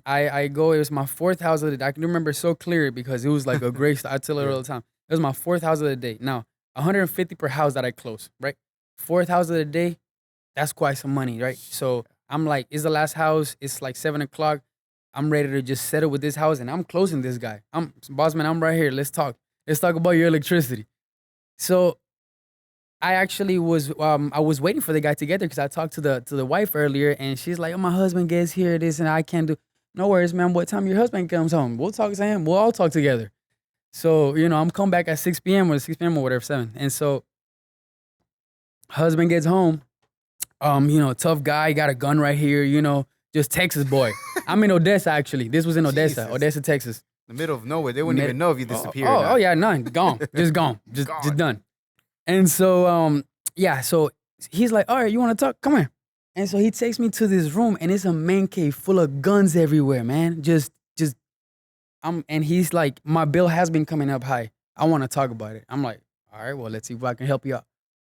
I go. It was my fourth house of the day. I can remember so clear because it was like a great. I tell it Yeah. all the time. It was my fourth house of the day. Now, 150 per house that I close. Right, fourth house of the day. That's quite some money, right? So I'm like, it's the last house. It's like 7 o'clock. I'm ready to just settle with this house, and I'm closing this guy. Boss man. I'm right here. Let's talk. Let's talk about your electricity. So I actually was waiting for the guy to get there because I talked to the wife earlier, and she's like, "Oh, my husband gets here, this and I can't do." No worries, man. What time your husband comes home? We'll talk to him. We'll all talk together. So I'm coming back at 6 p.m. or 6 p.m. or whatever, 7. And so husband gets home. Tough guy, got a gun right here. Just Texas boy. I'm in Odessa actually. This was in Odessa, Jesus. Odessa, Texas. In the middle of nowhere, they wouldn't even know if you disappeared. Oh, or not. oh yeah, none. Gone. Just gone. Just Gone. done. And so yeah, so he's like, all right, you want to talk? Come here. And so he takes me to this room, and it's a man cave full of guns everywhere, man. Just and he's like, my bill has been coming up high. I want to talk about it. I'm like, all right, well, let's see if I can help you out.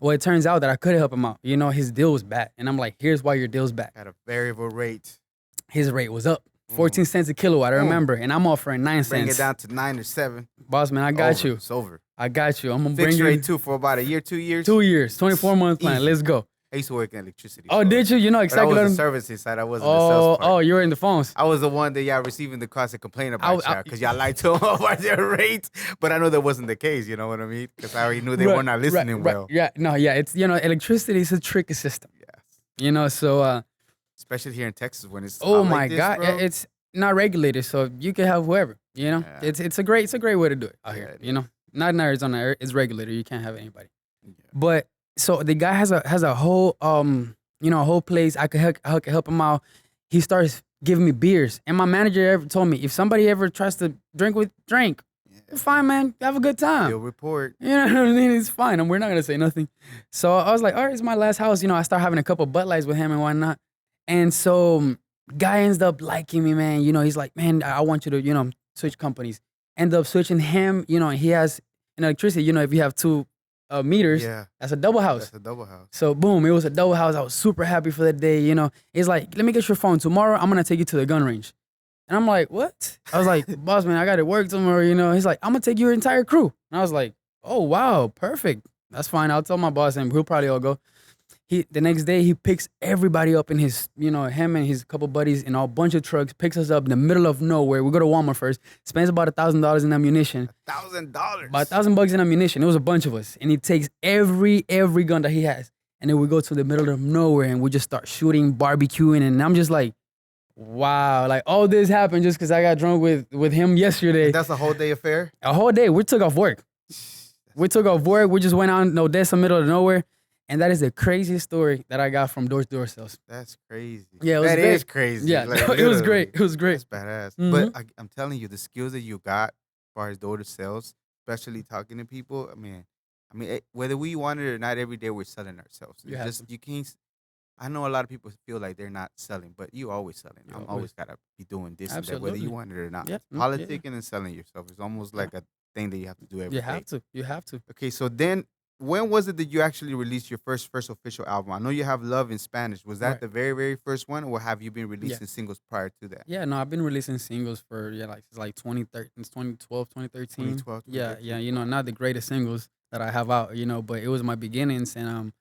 Well, it turns out that I could help him out. His deal was bad. And I'm like, here's why your deal's bad. At a variable rate. His rate was up. 14 cents a kilowatt, I remember. And I'm offering 9 Bring cents. it down to 9 or 7. Boss man, I got Over. you. It's over. I got you. I'm going to bring Fixed you rate too for about a year, 2 years. 2 years, 24-month plan. Easy. Let's go. I used to work in electricity. Oh, so- did you? You know But I exactly was what the services side. I wasn't the Oh, sales part. oh, you were in the phones. I was the one that y'all receiving the calls and complain about I- y'all because y'all lied to them about their rates. But I know that wasn't the case. You know what I mean? Because I already knew they were not listening well. Yeah, no, yeah. It's electricity is a tricky system. Yes. So Especially here in Texas when it's oh hot my like this, God, bro. it's not regulated, so you can have whoever. Yeah. It's a great way to do it out here. Yeah, it Not in Arizona, it's regulated. You can't have anybody. Yeah. But so the guy has a whole a whole place. I could help him out. He starts giving me beers, and my manager ever told me if somebody ever tries to drink. Yeah. Fine, man. Have a good time. You'll report. You know what I mean? It's fine. And we're not gonna say nothing. So I was like, all right, it's my last house. I start having a couple Bud Lights with him and whatnot. And so guy ends up liking me, man. He's like, man, I want you to, switch companies. End up switching him, and he has an electricity. If you have 2 meters, Yeah. that's a double house. That's a double house. So boom, it was a double house. I was super happy for the day. He's like, let me get your phone. Tomorrow I'm gonna take you to the gun range. And I'm like, what? I was like, boss man, I got to work tomorrow. He's like, I'm gonna take your entire crew. And I was like, oh wow, perfect. That's fine. I'll tell my boss and he'll probably all go. The next day he picks everybody up in his, him and his couple buddies in a bunch of trucks, picks us up in the middle of nowhere. We go to Walmart first, spends about $1,000 in ammunition. $1,000. About $1,000 in ammunition. It was a bunch of us. And he takes every gun that he has. And then we go to the middle of nowhere and we just start shooting, barbecuing. And I'm just like, wow, like all this happened just because I got drunk with him yesterday. That's a whole day affair. A whole day. We took off work. We just went out in Odessa, middle of nowhere. And that is the craziest story that I got from door-to-door sales. That's crazy. Yeah, it was That great. is crazy. Yeah, Like, it was literally. great. It was great. That's badass. Mhm. But I'm telling you, the skills that you got far as door to sales, especially talking to people. Whether we want it or not, every day we're selling ourselves. You It's have just to. you can't. I know a lot of people feel like they're not selling, but you always selling. You I'm always. always gotta be doing this and that, whether you Absolutely. want it or not. Yeah. Yeah. Politicking and selling yourself is almost Yeah. like a thing that you have to do You every have day. to. You have to. Okay, so then when was it that you actually released your first official album? I know you have Love in Spanish. Was that Right. the very first one, or have you been Yeah. releasing singles prior to that? Yeah, no, I've been releasing singles for like since like 2013, since 2012, 2013. 2012, Yeah, 2013. yeah, not the greatest singles that I have out, but it was my beginnings and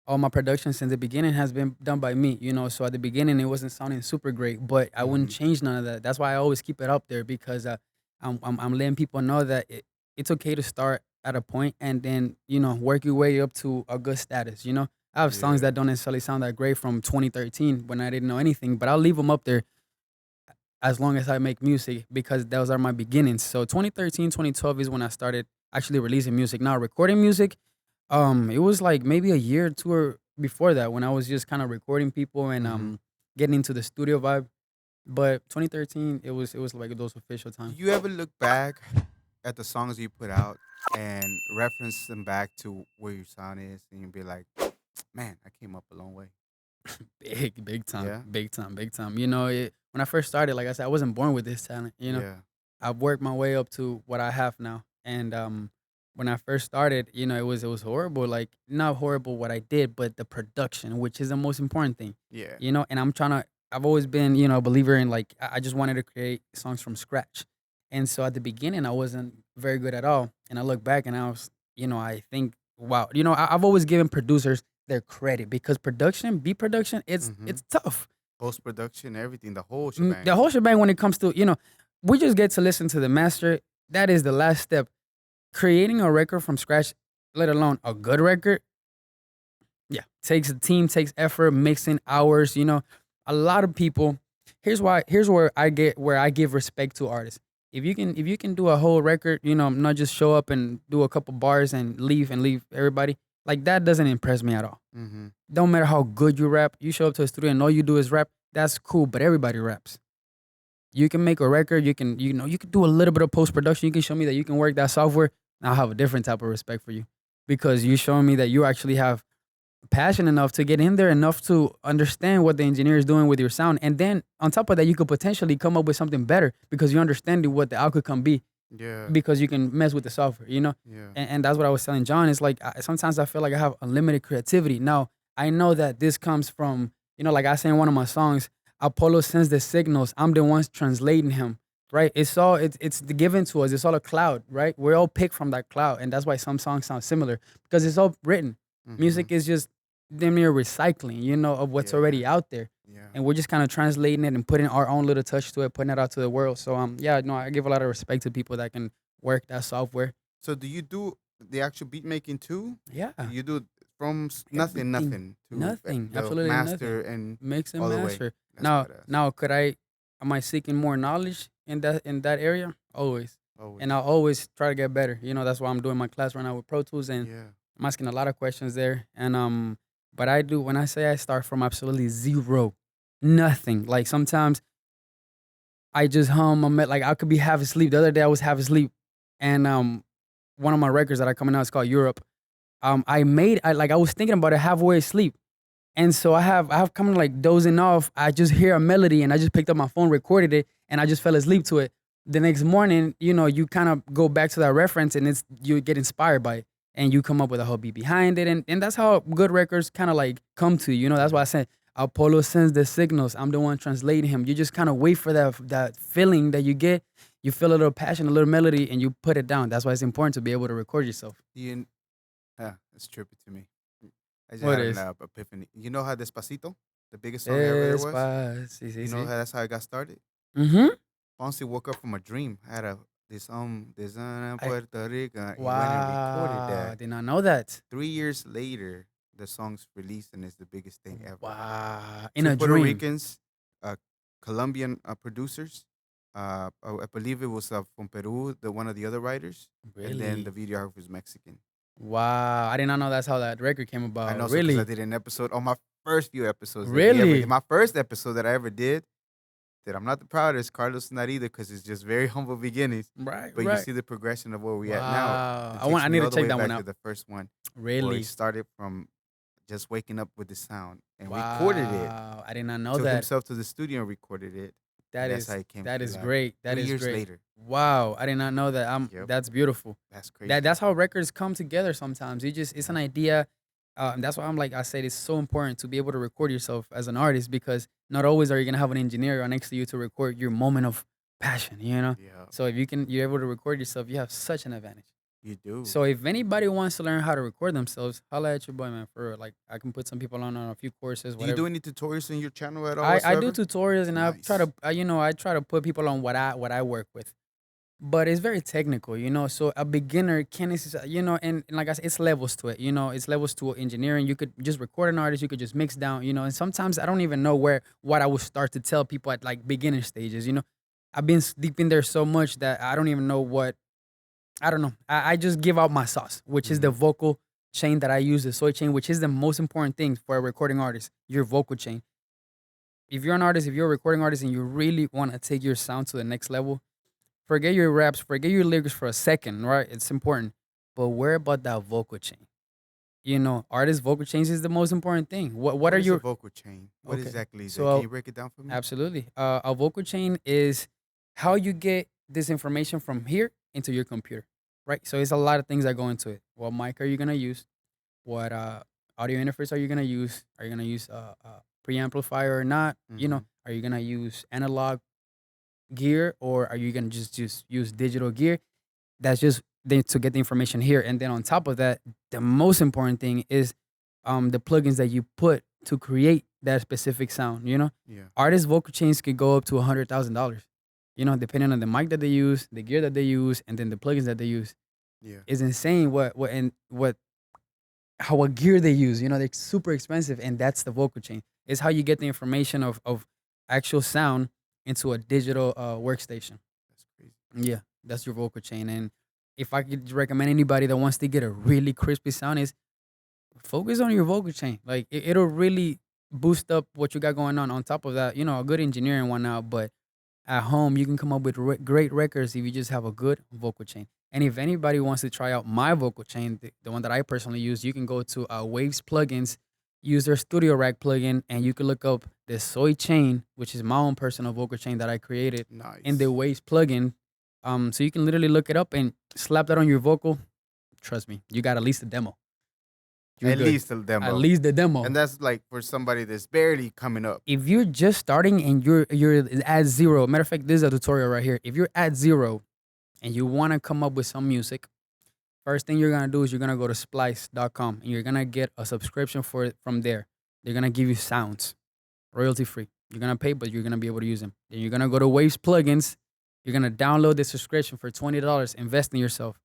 all my production since the beginning has been done by me, So at the beginning it wasn't sounding super great, but I wouldn't Mm-hmm. change none of that. That's why I always keep it up there because I'm letting people know that it's okay to start at a point and then work your way up to a good status. I have songs Yeah. that don't necessarily sound that great from 2013 when I didn't know anything, but I'll leave them up there as long as I make music because those are my beginnings. So 2013, 2012 is when I started actually releasing music. Now recording music, it was like maybe a year or two or before that when I was just kind of recording people and Mm-hmm. getting into the studio vibe. But 2013, it was like those official Do times. you ever look back at the songs you put out and reference them back to where your sound is, and you be like, "Man, I came up a long way." Big time, Yeah. big time, big time. When I first started, like I said, I wasn't born with this talent. Yeah. I've worked my way up to what I have now. And when I first started, it was horrible. Like not horrible what I did, but the production, which is the most important thing. Yeah. And I'm trying to. I've always been, a believer in like I just wanted to create songs from scratch. And so at the beginning, I wasn't very good at all. And I look back and I was, I think, wow, I've always given producers their credit because production, beat production, it's Mm-hmm. it's tough. Post production, everything, the whole The shebang. whole shebang when it comes to, we just get to listen to the master. That is the last step. Creating a record from scratch, let alone a good record, yeah, takes a team, takes effort, mixing hours. A lot of people. Here's where I give respect to artists. If you can do a whole record, not just show up and do a couple bars and leave everybody. Like that doesn't impress me at all. Mm-hmm. Don't matter how good you rap, you show up to a studio and all you do is rap. That's cool, but everybody raps. You can make a record. You can do a little bit of post production. You can show me that you can work that software. I'll have a different type of respect for you because you're showing me that you actually have passion enough to get in there enough to understand what the engineer is doing with your sound. And then on top of that, you could potentially come up with something better because you understand what the outcome can be Yeah. because you can mess with the software. Yeah. And that's what I was telling John. It's like sometimes I feel like I have unlimited creativity. Now, I know that this comes from, like I say in one of my songs, Apollo sends the signals. I'm the ones translating him, right? It's given to us. It's all a cloud, right? We're all picked from that cloud. And that's why some songs sound similar because it's all written. Mm-hmm. Music is just damn near recycling, of what's Yeah. already out there. Yeah. And we're just kind of translating it and putting our own little touch to it, putting it out to the world. So yeah, no, I give a lot of respect to people that can work that software. So do you do the actual beat making too? Yeah. You do it from Everything. nothing to Nothing. the Absolutely master nothing. and Mix and all the way. master. That's Now badass. now am I seeking more knowledge in that area? Always. Always. And I'll always try to get better. That's why I'm doing my class right now with Pro Tools and Yeah. I'm asking a lot of questions there. And but I do when I say I start from absolutely zero, nothing. Like sometimes I just hum. Like I could be half asleep. The other day I was half asleep, and one of my records that are coming out is called Europe. I was thinking about it halfway asleep, and so I have come like dozing off. I just hear a melody, and I just picked up my phone, recorded it, and I just fell asleep to it. The next morning, you kind of go back to that reference, and you get inspired by it, and you come up with a whole beat behind it, and that's how good records kind of like come to you. That's why I said Apollo sends the signals. I'm the one translating him. You just kind of wait for that feeling that you get. You feel a little passion, a little melody, and you put it down. That's why it's important to be able to record yourself. You, it's trippy to me. I just What had an is? epiphany. You know how Despacito, the biggest song ever there was? Sí, You sí, know sí. how that's how it got started? Mm-hmm. Fonsi woke up from a dream. Had this I, Puerto Rico. He went and recorded wow, I that. did not know that. 3 years later, the song's released and it's the biggest thing ever. Wow, in Two a Puerto dream. Ricans, Colombian producers. I believe it was from Peru, one of the other writers, and then the Really? videographer was Mexican. Wow, I did not know that's how that record came I about. know so because I Really? did an episode on my first few episodes that we ever did. Really? My first episode that I ever did, that I'm not the proudest. Carlos is not either because it's just very humble beginnings. Right, But you right. see the progression of where we at now. Wow. It takes I me need to all the check way that one back to out. the first one where it Really? started from just waking up with the sound and recorded it. Wow. I did not know Took that. himself to the studio and recorded it. And that's how it came That to is life. great. That 3 is years great. later. Wow. I did not know that. Yep. That's beautiful. That's crazy. That's how records come together sometimes. It's an idea. And that's why I'm like I said, it's so important to be able to record yourself as an artist because not always are you gonna have an engineer next to you to record your moment of passion, you know? Yeah, So if you're able to record yourself, you have such an advantage. you do. So if anybody wants to learn how to record themselves, holla at your boy, man. For real. Like I can put some people on a few courses, Do you whatever. do any tutorials in your channel at all I do whatsoever? tutorials and I try Nice. to I try to put people on what I work with, but it's very technical, you know. So a beginner can you know, and like I said, it's levels to it, you know. It's levels to engineering. You could just record an artist, you could just mix down, you know. And sometimes I don't even know what I would start to tell people at like beginner stages, you know. I've been deep in there so much that I don't even know what I don't know. I just give out my sauce, which is the Mhm. vocal chain that I use, the soy chain, which is the most important thing for a recording artist, your vocal chain. If you're an artist, if you're a recording artist and you really want to take your sound to the next level, forget your raps, forget your lyrics for a second, right? It's important. But worry about that vocal chain. You know, artist vocal chains is the most important thing. What What are is a your vocal chain? What okay? exactly is that? Can So you break it down for me? absolutely. A vocal chain is how you get this information from here into your computer, right? So it's a lot of things that go into it. What mic are you gonna use? What audio interface are you gonna use? Are you gonna use a preamplifier or not? You know, Mhm. are you gonna use analog gear or are you gonna just use digital gear? That's just to get the information here. And then on top of that, the most important thing is the plugins that you put to create that specific sound. You know, Yeah. artist vocal chains could go up to $100,000. You know, depending on the mic that they use, the gear that they use, and then the plugins that they use. Yeah. It's insane what how a gear they use. You know, they're super expensive, and that's the vocal chain. It's how you get the information of actual sound into a digital workstation. That's crazy. Yeah, that's your vocal chain. And if I could recommend anybody that wants to get a really crispy sound, is focus on your vocal chain. Like it'll really boost up what you got going on. On top of that, you know, a good engineering one out, but at home you can come up with great records if you just have a good vocal chain. And if anybody wants to try out my vocal chain, the one that I personally use, you can go to Waves plugins, use their Studio Rack plugin, and you can look up the Soy chain, which is my own personal vocal chain that I created in the Nice. Waves plugin. So you can literally look it up and slap that on your vocal. Trust me, you got at least a demo. You're At good. least a At demo. least the demo. And that's like for somebody that's barely coming up. If you're just starting and you're at zero, matter of fact, this is a tutorial right here. If you're at zero and you want to come up with some music, first thing you're gonna do is you're gonna go to splice.com and you're gonna get a subscription for it from there. They're gonna give you sounds, royalty free. You're gonna pay, but you're gonna be able to use them. Then you're gonna go to Waves plugins. You're gonna download the subscription for $20. Invest in yourself.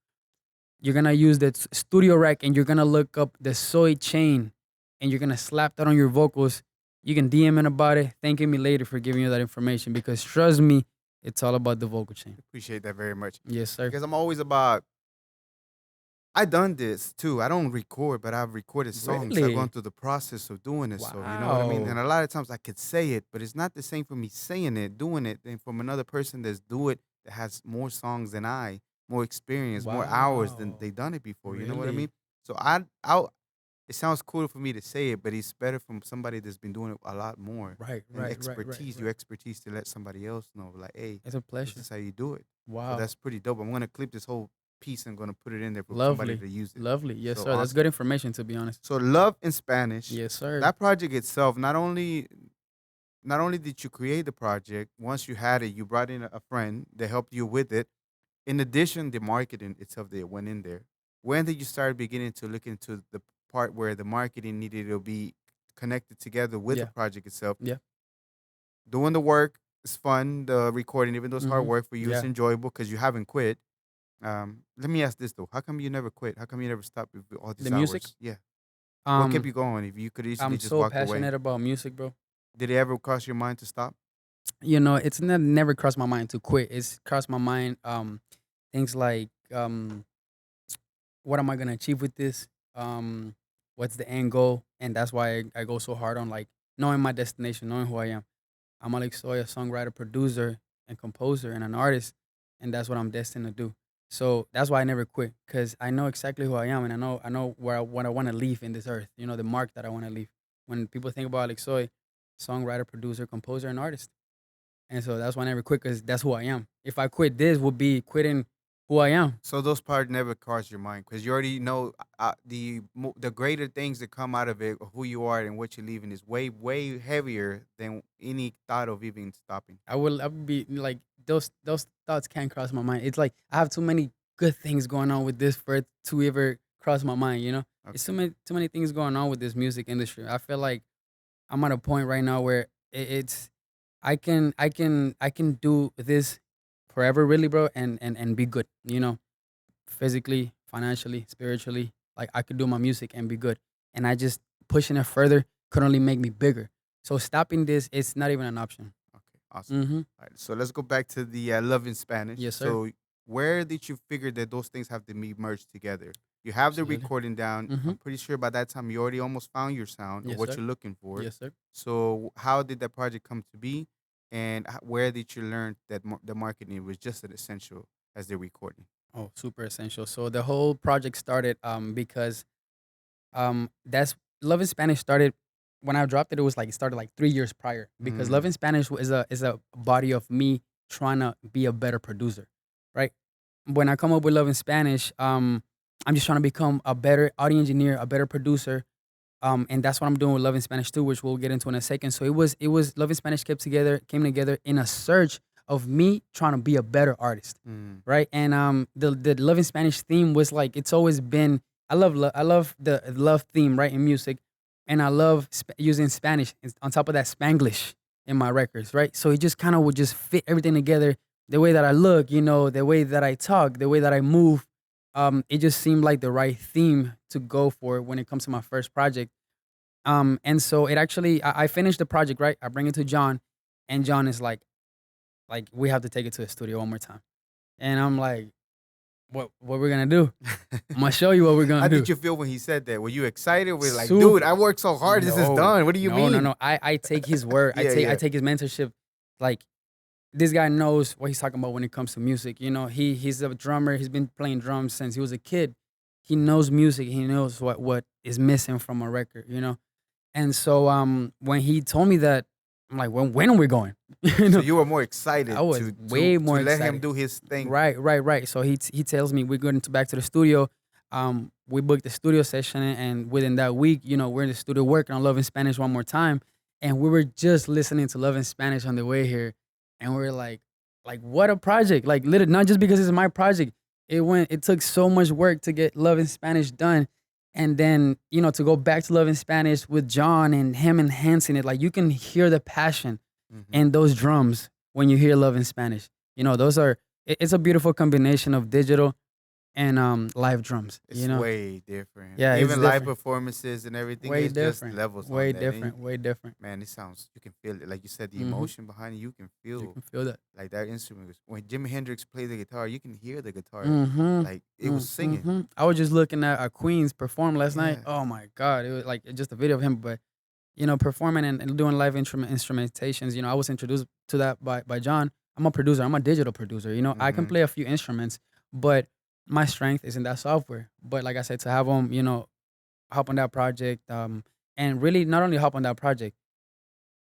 You're gonna use the studio rack and you're gonna look up the soy chain and you're gonna slap that on your vocals. You can DM in about it, thanking me later for giving you that information because trust me, it's all about the vocal chain. Appreciate that very much. Yes, sir. Because I'm always about I done this too. I don't record, but I've recorded songs. I've Really? gone through the process of doing it. So you know what I mean? And Wow. a lot of times I could say it, but it's not the same for me saying it, doing it, than from another person that's do it that has more songs than I, more experience, more hours than Wow. they done it before. You know what I Really? mean? So it sounds cool for me to say it, but it's better from somebody that's been doing it a lot more. Right, And right, right, right, your right. expertise to let somebody else know, like, hey, It's a this pleasure. is how you do it. So Wow. that's pretty dope. I'm gonna clip this whole piece and gonna put it in there for somebody Lovely. to use it. Lovely. Yes, So sir. That's awesome. good information to be honest. So love in Spanish. Yes, sir. That project itself, not only did you create the project, once you had it, you brought in a friend that helped you with it. In addition, the marketing itself that went in there. When did you start beginning to look into the part where the marketing needed to be connected together with the Yeah. project itself? Yeah. Doing the work is fun. The recording, even though it's hard Mm-hmm. work for you, it's Yeah. enjoyable because you haven't quit. Let me ask this though: how come you never quit? How come you never stopped with all The these music. hours? Yeah, what kept Um, you going? If you could easily I'm just so walked away, passionate about music, bro. did it ever cross your mind to stop? You know, it's never crossed my mind to quit. It's crossed my mind things like what am I gonna achieve with this? What's the end goal? And that's why I go so hard on like knowing my destination, knowing who I am. I'm AlexSoy, a songwriter, producer, and composer, and an artist, and that's what I'm destined to do. So that's why I never quit, because I know exactly who I am, and I know what I want to leave in this earth. The mark that I want to leave. When people think about AlexSoy, songwriter, producer, composer, and artist, and so that's why I never quit, because that's who I am. If I quit this, would be quitting who I am. So those parts never cross your mind because you already know the greater things that come out of it, who you are and what you're leaving, is way heavier than any thought of even stopping. I would be like, those thoughts can't cross my mind. It's like I have too many good things going on with this for it to ever cross my mind. It's Okay. too many things going on with this music industry. I feel like I'm at a point right now where it's I can do this forever, really, bro, and be good. Physically, financially, spiritually. Like I could do my music and be good, and I just pushing it further could only make me bigger. So stopping this, it's not even an option. Okay. Awesome. Mm-hmm. All right. So let's go back to the love in Spanish. Yes, sir. So where did you figure that those things have to be merged together? You have the Absolutely. recording down. Mm-hmm. I'm pretty sure by that time you already almost found your sound or Yes, what sir. you're looking for. Yes, sir. So how did that project come to be, and where did you learn that the marketing was just as essential as the recording? Oh, super essential. So the whole project started because that's Love in Spanish started when I dropped it. It was like it started like 3 years prior, because Love Mm, in Spanish is a body of me trying to be a better producer, right? When I come up with Love in Spanish, I'm just trying to become a better audio engineer, a better producer, and that's what I'm doing with Love in Spanish too, which we'll get into in a second. So it was Love in Spanish came together in a search of me trying to be a better artist, mm. right? And the Love in Spanish theme was like it's always been. I love the love theme, right, in music, and I love using Spanish on top of that Spanglish in my records, right? So it just kind of would just fit everything together. The way that I look, the way that I talk, the way that I move, it just seemed like the right theme to go for when it comes to my first project. And so it actually, I finished the project, right? I bring it to John, and John is like, we have to take it to the studio one more time. And I'm like, what we're gonna do? I'm gonna show you what we're How gonna did do. you feel when he said that? Were you excited? Were you like, dude, Super. I worked so hard. This is No, done. What do you no, no, mean? no. I take his word. I Yeah, take I yeah. take his mentorship. Like, this guy knows what he's talking about when it comes to music. He's a drummer. He's been playing drums since he was a kid. He knows music. He knows what is missing from a record. And so when he told me that, I'm like, when are we going? you So know, you were more I excited was way to more let him excited. do his thing. Right, right, right. So he tells me we're going to back to the studio. We booked the studio session, and within that week, we're in the studio working on Love in Spanish one more time, and we were just listening to Love in Spanish on the way here, and we are like what a project! Like, literally, not just because it's my project. It took so much work to get Love in Spanish done, and then to go back to Love in Spanish with John and him enhancing it. Like, you can hear the passion Hmm. and those drums when you hear Love in Spanish. Those are it's a beautiful combination of digital and live drums. It's way different. Yeah, it's Even live different. performances and everything, Way it's just different. levels on Way that. And different. Way different. man, it sounds, you can feel it. Like you said, the Hmm. emotion behind it, you can You feel can feel that. like that instrument. When Jimi Hendrix played the guitar, you can hear the guitar. Mm-hmm. Like it was singing. I was just looking at Queen's perform last night. Yeah. Oh my God. It was like just a video of him, but performing and doing live instrumentations. I was introduced to that by John. I'm a producer. I'm a digital producer. I can Hmm. play a few instruments, but my strength is in that software. But like I said, to have him, hop on that project, and really not only hop on that project.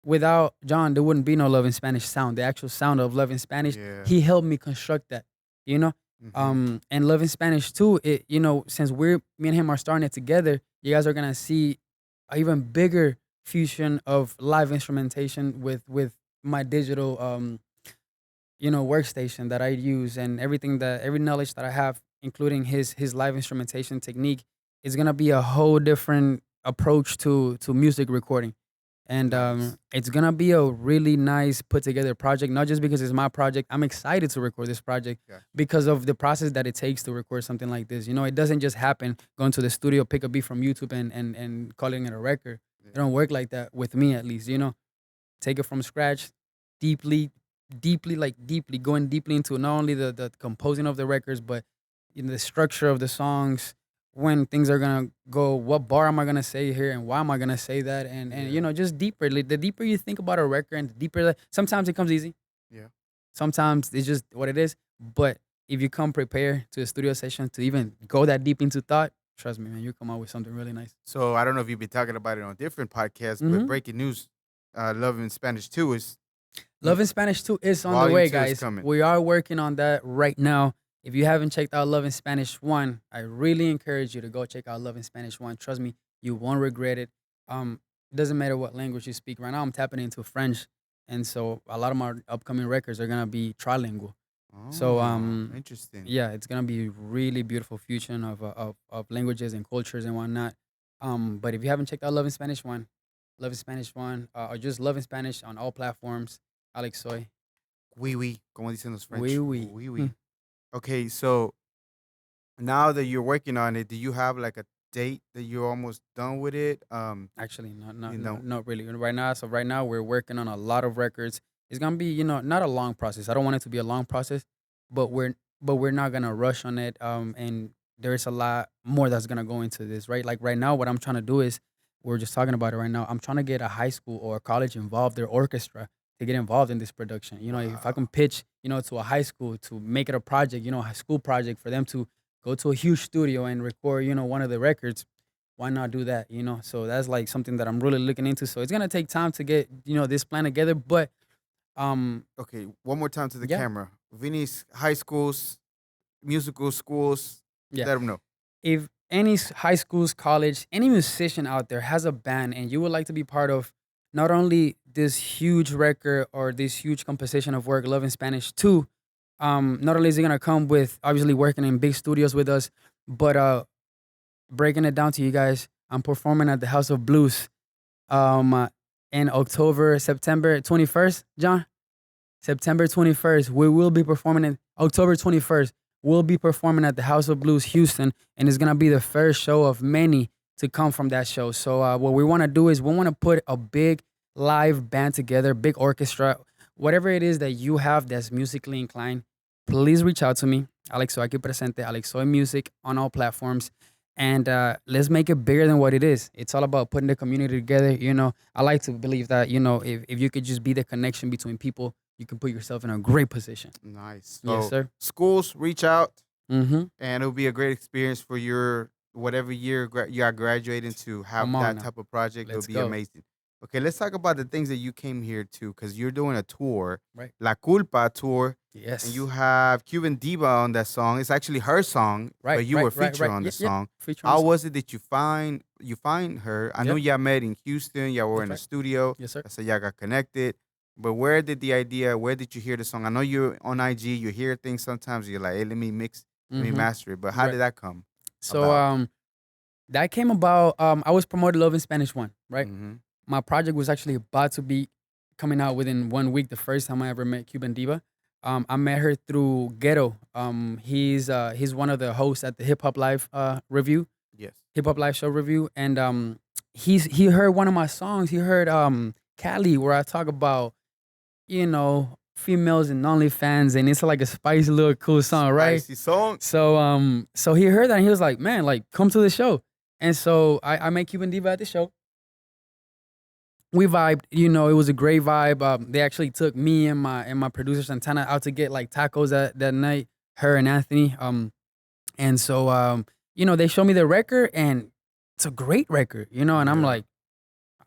Without John, there wouldn't be no Love in Spanish sound. The actual sound of Love in Spanish, Yeah. he helped me construct that. You know, Hmm. and Love in Spanish too. Since me and him are starting it together, you guys are gonna see a even bigger fusion of live instrumentation with my digital workstation that I use, and every knowledge that I have, including his live instrumentation technique, is gonna be a whole different approach to music recording. And Nice. it's gonna be a really nice put together project, not just because it's my project. I'm excited to record this project Yeah. because of the process that it takes to record something like this. It doesn't just happen, going to the studio, pick a beat from YouTube, and calling it a record. Yeah. It don't work like that with me, at least. Take it from scratch, deeply, deeply, like deeply, going deeply into not only the composing of the records, but in the structure of the songs, when things are gonna go, what bar am I gonna say here, and why am I gonna say that, and Yeah. just deeper. Like, the deeper you think about a record, and the deeper, sometimes it comes easy. Yeah. Sometimes it's just what it is. But if you come prepared to a studio session to even go that deep into thought, trust me, man, you come out with something really nice. So I don't know if you've been talking about it on different podcasts, but Hmm. breaking news, Love in Spanish 2 is Love in Spanish 2 is on the volume way, 2 is guys. coming. We are working on that right now. If you haven't checked out Love in Spanish 1, I really encourage you to go check out Love in Spanish 1. Trust me, you won't regret it. It doesn't matter what language you speak. Right now, I'm tapping into French. And so a lot of my upcoming records are going to be trilingual. So, Oh, interesting. yeah, it's going to be really beautiful fusion of languages and cultures and whatnot. But if you haven't checked out Love in Spanish 1, Love in Spanish 1, or just Love in Spanish on all platforms, AlexSoy. Oui, oui, como dicen los Oui, French. oui. Oui, oui. Okay, so now that you're working on it, do you have like a date that you're almost done with it? Actually, not You not know, not not really. Right now, so right now we're working on a lot of records. It's gonna be, not a long process. I don't want it to be a long process, but we're not gonna rush on it. And there's a lot more that's gonna go into this, right? Like right now, what I'm trying to do is, we're just talking about it right now. I'm trying to get a high school or a college involved, their orchestra, to get involved in this production. If I can wow. pitch, to a high school to make it a project, a high school project for them to go to a huge studio and record, one of the records, why not do that? So that's like something that I'm really looking into. So it's gonna take time to get, this plan together. But Okay, one more time to the yeah, camera. Vinny's high schools, musical schools, yeah. let them know. If any high schools, college, any musician out there has a band and you would like to be part of not only this huge record or this huge composition of work, Love in Spanish 2, not only is it gonna come with obviously working in big studios with us, but breaking it down to you guys, I'm performing at the House of Blues um in September 21st, John. September 21st, we will be performing in October 21st. We'll be performing at the House of Blues Houston, and it's gonna be the first show of many to come from that show. So what we want to do is we want to put a big live band together, big orchestra, whatever it is that you have that's musically inclined. Please reach out to me, AlexSoy aquí presente, AlexSoy Music on all platforms, and let's make it bigger than what it is. It's all about putting the community together. I like to believe that if you could just be the connection between people, you can put yourself in a great position. Nice. Yes, So sir. schools, reach out, Mm-hmm. and it'll be a great experience for your whatever year you are graduating to Come have on that now. type of project. It'll Let's be go. amazing. Okay, let's talk about the things that you came here to because you're doing a tour, Right. La Culpa tour, and you Yes. have Cuban Diva on that song. It's actually her song, Right, but you right, were right, featured right. on the Yep, yep. song. Feature on the How song. was it that you find her? I know Yep. y'all met in Houston. Y'all were That's in the right. studio. Yes, sir. So y'all got connected. But where did the idea? Where did you hear the song? I know you're on IG. You hear things sometimes. You're like, hey, let me Mm-hmm. master it. But how Right. did that come So about? that came about. I was promoted Love in Spanish 1, right? Mm-hmm. My project was actually about to be coming out within 1 week. The first time I ever met Cuban Diva. I met her through Ghetto. He's one of the hosts at the Hip Hop Live review, Yes. Hip Hop Live show review, and he heard one of my songs. He heard Cali, where I talk about females and OnlyFans, and it's like a spicy little cool song, right? Spicy song. So he heard that and he was like, man, like come to the show. And so I met Cuban Diva at the show. We vibed, it was a great vibe. They actually took me and my producer Santana out to get like tacos that night, her and Anthony. And so they showed me the record, and it's a great record, and I'm Yeah.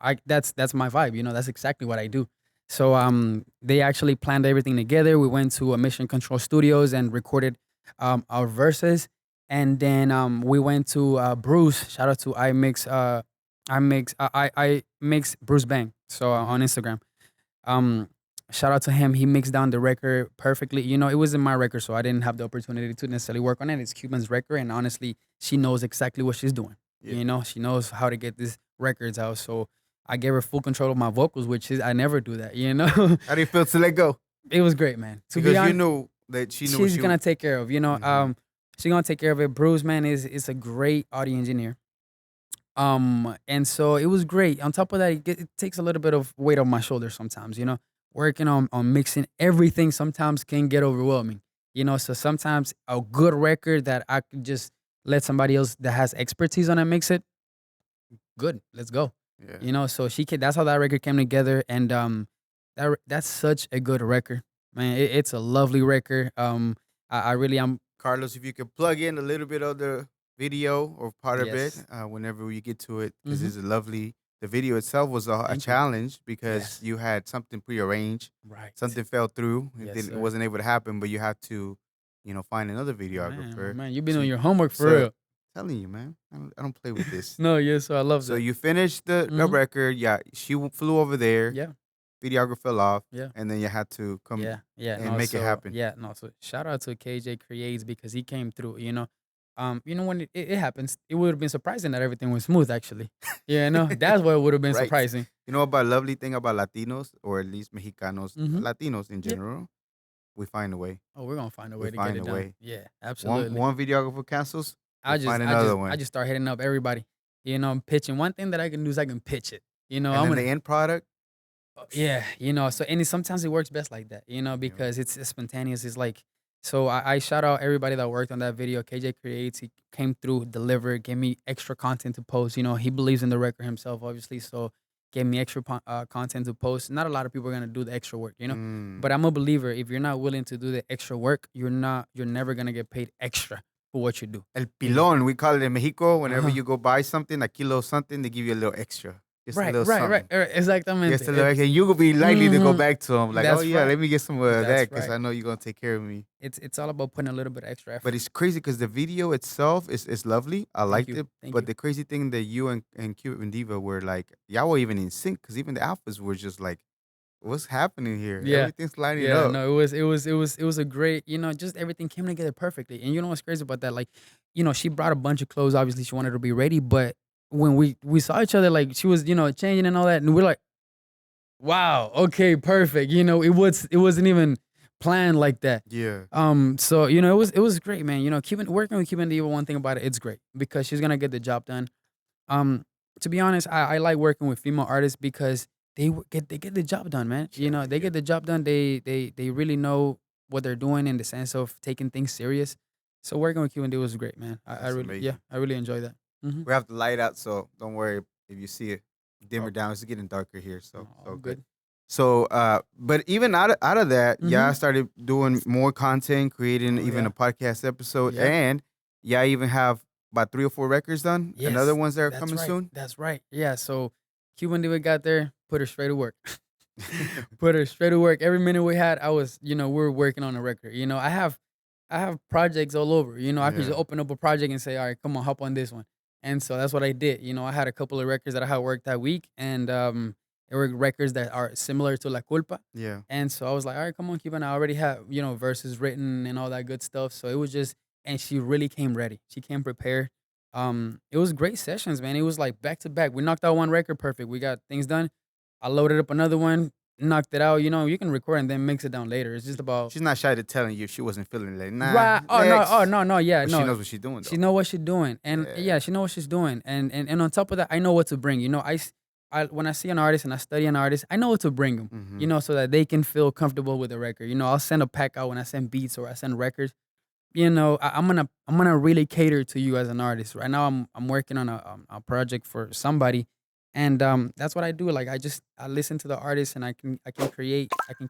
like, that's my vibe, that's exactly what I do. So they actually planned everything together. We went to a Mission Control Studios and recorded our verses, and then we went to Bruce. Shout out to I mix Bruce Bang. So on Mm-hmm. Instagram, um, shout out to him. He mixed down the record perfectly. It wasn't my record, so I didn't have the opportunity to necessarily work on it. It's Cuban's record, and honestly, she knows exactly what she's doing. Yeah. She knows how to get these records out. So I gave her full control of my vocals, which is I never do that. How do you feel to let go? It was great, man. To be Because you honest, knew that she knew what she's she. gonna take care of. Mm-hmm. She's gonna take care of it. Bruce, man, is a great audio engineer. And so it was great. On top of that, it takes a little bit of weight on my shoulders sometimes. Working on mixing everything sometimes can get overwhelming. So sometimes a good record that I could just let somebody else that has expertise on it mix it. Good, let's go. Yeah. So that's how that record came together, and that's such a good record, man. It's a lovely record. I really am. Carlos, if you could plug in a little bit of the video or part of it Yes. whenever you get to it, because Mm-hmm. it's a lovely. The video itself was a Thank you. challenge because Yes. you had something prearranged, Right. something fell through, Yes, it sir. wasn't able to happen, but you had to, find another Oh videographer. man, you've been So, on your homework for so real. telling you, man, I don't play with this. No, yes, sir. I love So that. you finished the Mm-hmm. record. Yeah, she flew over there. Yeah. Videographer fell off, Yeah. and then you had to come Yeah, and no, make it so happen. yeah, no, so shout out to KJ Creates because he came through, when it happens, it would have been surprising that everything was smooth actually. That's what would have been Right. surprising. You know about lovely thing about Latinos, or at least Mexicanos, Mm-hmm. Latinos in Yeah. general, we find a way. Oh, we're gonna find a We way to get find it a done. way. Yeah, One absolutely. one videographer cancels, we I just find I another just I one. just start hitting up everybody. I'm pitching. One thing that I can do is I can pitch it. And I'm then gonna the end product, Yeah, so sometimes it works best like that, yeah. because it's spontaneous. It's like, so I shout out everybody that worked on that video. KJ Creates, he came through, delivered, gave me extra content to post. He believes in the record himself, obviously, so gave me extra content to post. Not a lot of people are gonna do the extra work, but Mm. I'm a believer. If you're not willing to do the extra work, you're never gonna get paid extra for what you do. El You know? pilón, we call it in Mexico. Whenever Uh-huh. you go buy something, a kilo of something, they give you a little extra. Just a Right, little right, right, something. exactamente. Just a little extra. You will be likely to go back to them. Like, oh, That's yeah, right. let me get some of That's that because right. I know you're going to take care of me. It's all about putting a little bit of extra effort. But it's crazy because the video itself is lovely. I liked you. it. Thank But you. the crazy thing that you and Cuban Diva were like, y'all were even in sync because even the alphas were just like, what's happening here? Yeah. Everything's lining Yeah, up. no, it was a great, just everything came together perfectly. And you know what's crazy about that? Like, she brought a bunch of clothes. Obviously, she wanted to be ready, but when we saw each other, like she was, changing and all that, and we're like, wow, okay, perfect. It wasn't even planned like that. Yeah. So it was great, man. Working with Cuban Diva, one thing about it, it's great because she's gonna get the job done. Um, to be honest, I like working with female artists because they get the job done, man. Yeah, They yeah. get the job done. They really know what they're doing in the sense of taking things serious. So working with Q and D was great, man. I That's really, amazing. I really enjoy that. Mm-hmm. We have the light out, so don't worry if you see it dimmer Oh, down. It's getting darker here, no, so all good. good. So, but even out of that, yeah, Mm-hmm. I started doing more content, creating Oh even yeah, a podcast episode, yeah. and yeah, I even have about 3 or 4 records done, and other Yes, ones that are that's coming right. soon. That's right. Yeah. So Cuban Diva got there, put her straight to work. Put her straight to work. Every minute we had, we were working on a record. I have projects all over. I could just Yeah. open up a project and say, all right, come on, hop on this one. And so that's what I did. I had a couple of records that I had worked that week, and there were records that are similar to La Culpa. Yeah. And so I was like, all right, come on, Cuban. I already have, verses written and all that good stuff. So it was just, and she really came ready. She came prepared. It was great sessions, man. It was like back to back. We knocked out one record perfect. We got things done. I loaded up another one, knocked it out. You can record and then mix it down later. It's just about She's not shy to telling you if she wasn't feeling it. Like, nah, right. Oh no. next. Oh no. Yeah. But she No. knows what she's doing, She though. know what she's doing, and Yeah. yeah, she know what she's doing, and on top of that, I know what to bring. I when I see an artist and I study an artist, I know what to bring them. Mm-hmm. So that they can feel comfortable with the record. I'll send a pack out when I send beats or I send records. I'm gonna really cater to you as an artist. Right now, I'm working on a project for somebody, and that's what I do. Like I listen to the artist and I can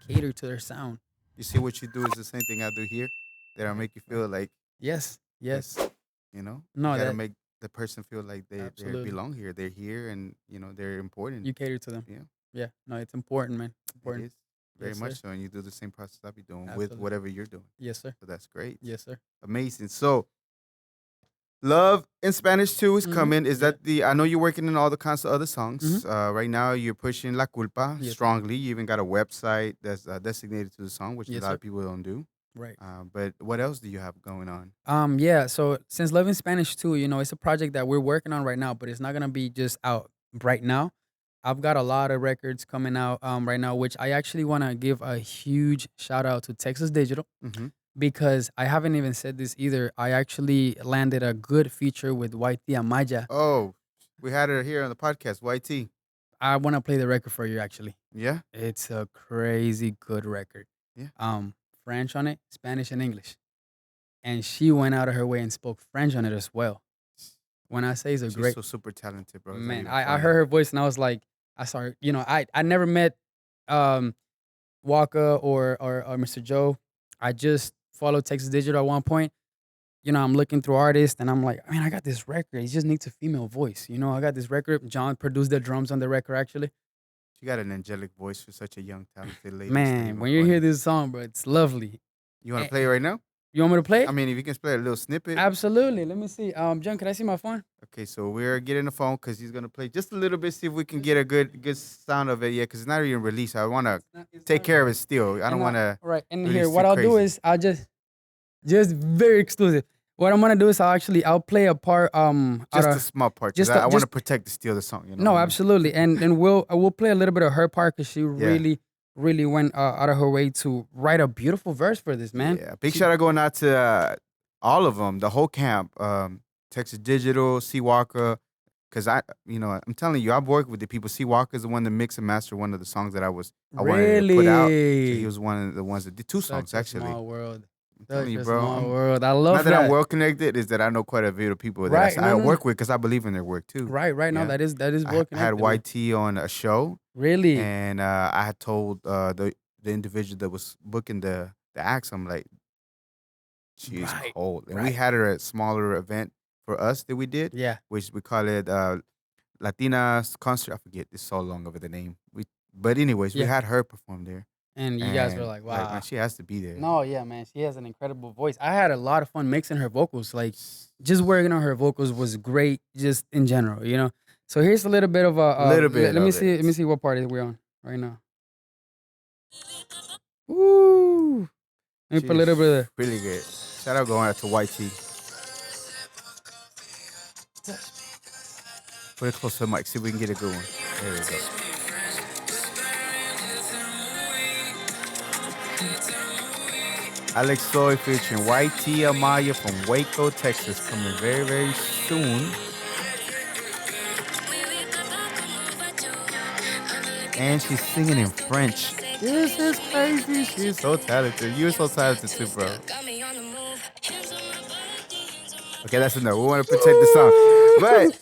cater to their sound. You see what you do is the same thing I do here. That I Right, make you right. feel like, Yes, yes. you No, gotta that make the person feel like they absolutely. belong here. They're here, and they're important. You cater to them. Yeah. Yeah, no, it's important, man. It Important. is very Yes, much sir. so, and you do the same process I'll be doing with Absolutely. whatever you're doing. Yes, sir. So that's great, Yes, sir. amazing. So, Love in Spanish too is Mm-hmm. coming. Is Yeah. that the? I know you're working on all the kinds of other Mm-hmm. songs. Right now, you're pushing La Culpa Yes, sir. strongly. You even got a website that's designated to the song, which a Yes, lot sir. of people don't do. Right. But what else do you have going on? Yeah. So since Love in Spanish too, it's a project that we're working on right now, but it's not gonna be just out right now. I've got a lot of records coming out right now, which I actually want to give a huge shout out to Texas Digital Mm-hmm. because I haven't even said this either. I actually landed a good feature with White Tia Maya. Oh, we had her here on the podcast, YT. I want to play the record for you actually. Yeah, It's a crazy good record. yeah. French on it, Spanish and English. and she went out of her way and spoke French on it as well. When I say it's a She's great so super talented, bro. It's not man, even I funny. heard her voice and I was like, I saw her. I never met um Waka or Mr. Joe. I just followed Texas Digital at one point. I'm looking through artists and I'm like, man, I got this record. It just needs a female voice. I got this record. John produced the drums on the record actually. She got an angelic voice for such a young, talented lady. It's not Man, even when you funny. hear this song, bro, it's lovely. You want Eh, to play it right now? You want me to play it? I mean, if you can play a little snippet. Absolutely. Let me see. John, can I see my phone? Okay, so we're getting the phone because he's gonna play just a little bit, see if we can get a good sound of it. Yeah, because it's not even released. I want to take care of it still. I don't want to. Right. And release here, too what I'll do crazy. is I'll just very exclusive. What I'm gonna do is I'll play a part Just out a of small part. just I want to just protect the steal the song. You know no, what I mean? absolutely. And we'll play a little bit of her part because she really went out of her way to write a beautiful verse for this, man. Yeah, big shout out going out to all of them, the whole camp, Texas Digital, C Walker, because I'm telling you, I've worked with the people. C Walker is the one that mixed and mastered one of the songs that I wanted to put out. So he was one of the ones that did two songs Such a actually. small world. I'm telling Such you, a bro. small world. I love Not that I'm well connected, is that I know quite a bit of people Right, that I work with because I believe in their work too. Right. No, Yeah. that is well I had connected, man. YT on a show, Really? and I had told the individual that was booking the acts, I'm like, she is Right, cold. And we right. had her at a smaller event for us that we did, Yeah. which we call it Latinas concert. I forget, it's so long over the name. But anyways, we Yeah. had her perform there. And you guys were And like, man, wow. she has to be there. No, yeah, man. She has an incredible voice. I had a lot of fun mixing her vocals. Like, just working on her vocals was great, just in general. So here's a little bit of a Little bit Let me of see. it. Let me see what part we're on right now. Woo! Let me She put a little bit of is really good. Shout out going out to YT. Put it close to the mic, see if we can get a good one. There we go. AlexSoy featuring YT Amaya from Waco, Texas, coming very, very soon. And she's singing in French. This is crazy. She's so talented. You're so talented too, bro. Okay, that's enough. We want to protect the song. But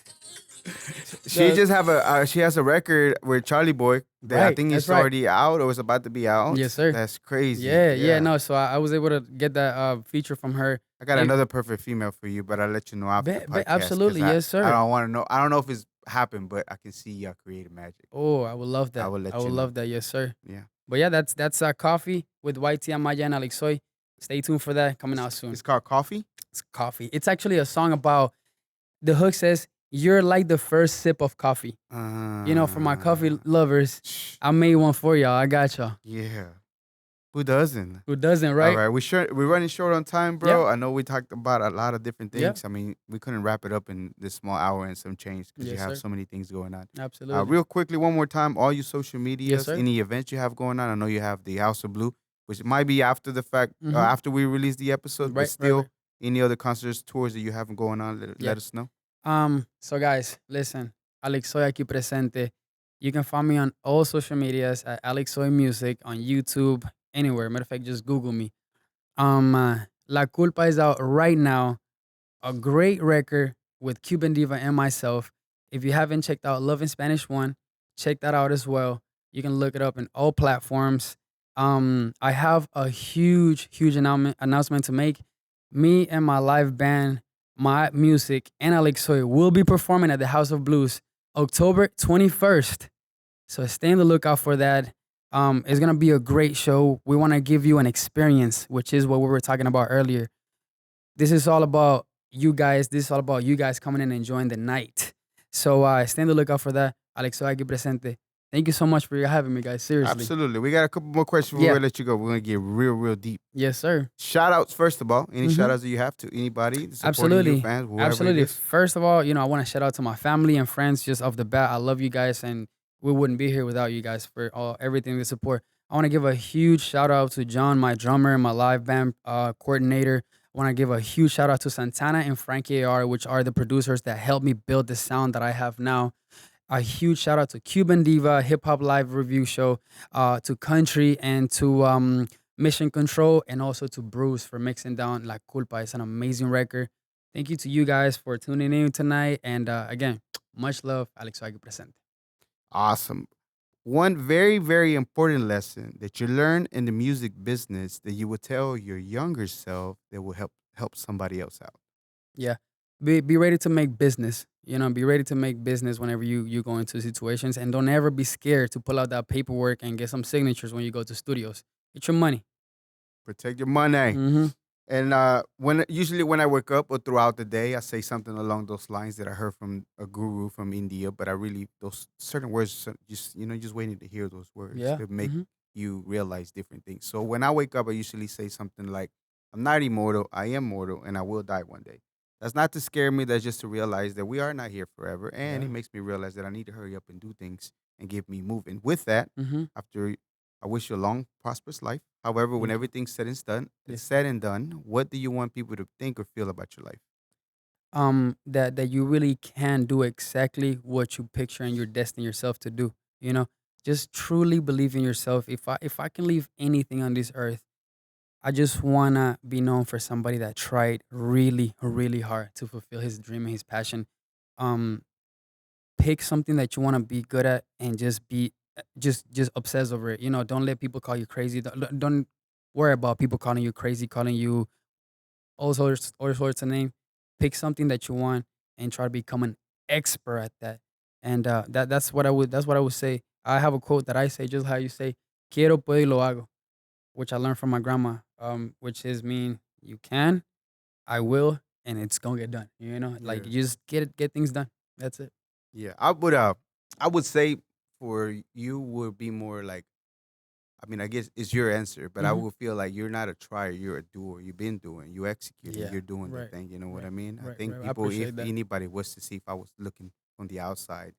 she has a record with Charlie Boy that I think is already out or is about to be out. Yes, sir. That's crazy. Yeah. No, so I was able to get that feature from her. I got another perfect female for you, but I'll let you know after the podcast. Absolutely, yes, sir. I don't want to know. I don't know if it's happened, but I can see y'all creative magic. Oh, I would love that. I would love that, yes, sir. Yeah. But yeah, that's Coffee with YT Amaya and AlexSoy. Stay tuned for that. Coming out soon. It's called Coffee? It's Coffee. It's actually a song about, the hook says, you're like the first sip of coffee. For my coffee lovers, I made one for y'all. I got y'all. Yeah. Who doesn't? Who doesn't, right? All right. We're running short on time, bro. I know we talked about a lot of different things. Yep. I mean, we couldn't wrap it up in this small hour and some change because you have so many things going on. Absolutely. Real quickly, one more time, all your social medias, sir. any events you have going on. I know you have the House of Blue, which might be after the fact, after we release the episode, but still, any other concerts, tours that you have going on, let us know. So guys, listen, AlexSoy aquí presente. You can find me on all social medias at AlexSoy Music on YouTube, anywhere. Matter of fact, just Google me. La Culpa is out right now. A great record with Cuban Diva and myself. If you haven't checked out Love in Spanish 1, check that out as well. You can look it up in all platforms. I have a huge announcement to make. Me and my live band, my music, and AlexSoy will be performing at the House of Blues October 21st. So stay on the lookout for that. It's going to be a great show. We want to give you an experience, which is what we were talking about earlier. This is all about you guys. This is all about you guys coming in and enjoying the night. So stay on the lookout for that. AlexSoy aquí presente. Thank you so much for having me, guys. Seriously. Absolutely. We got a couple more questions before we let you go. We're going to get real, real deep. Yes, sir. Shout outs, first of all. Any shout outs that you have to anybody? Absolutely. Your fans, Absolutely. First of all, I want to shout out to my family and friends just off the bat. I love you guys, and we wouldn't be here without you guys for everything, the support. I want to give a huge shout out to John, my drummer and my live band coordinator. I want to give a huge shout out to Santana and Frankie AR, which are the producers that helped me build the sound that I have now. A huge shout out to Cuban Diva Hip Hop Live Review Show, to Country, and to Mission Control, and also to Bruce for mixing down La Culpa. It's an amazing record. Thank you to you guys for tuning in tonight. And again, much love, AlexSoy presente. Awesome. One very, very important lesson that you learn in the music business that you would tell your younger self that will help somebody else out. Yeah. Be ready to make business. Be ready to make business whenever you go into situations, and don't ever be scared to pull out that paperwork and get some signatures when you go to studios. Get your money. Protect your money. Mm-hmm. And usually when I wake up or throughout the day, I say something along those lines that I heard from a guru from India. But those certain words, just waiting to hear those words Yeah. to make Mm-hmm. you realize different things. So when I wake up, I usually say something like, "I'm not immortal. I am mortal, and I will die one day." That's not to scare me. That's just to realize that we are not here forever, and Yeah. it makes me realize that I need to hurry up and do things and get me moving. With that, Mm-hmm. after I wish you a long, prosperous life. However, when Thank you. everything's said and done, Yeah. it's said and done, what do you want people to think or feel about your life? That you really can do exactly what you picture and you're destined yourself to do. Just truly believe in yourself. If I can leave anything on this earth, I just wanna be known for somebody that tried really, really hard to fulfill his dream and his passion. Um, Pick something that you wanna be good at and just be just obsess over it. Don't let people call you crazy. Don't worry about people calling you crazy, calling you all sorts of name. Pick something that you want and try to become an expert at that. And that's what I would say. I have a quote that I say just how you say, "Quiero, puedo y lo hago," which I learned from my grandma. Which is mean you can, I will, and it's gonna get done. Like Yeah. you just get things done. That's it. Yeah. I would say for you would be more like, I mean, I guess it's your answer, but I Hmm. would feel like you're not a trier, you're a doer. You've been doing, you executing, Yeah. you're doing the Right. thing. You know what Right. I mean? I Right. think Right. I people, if appreciate that. anybody was to see if I was looking from the outside,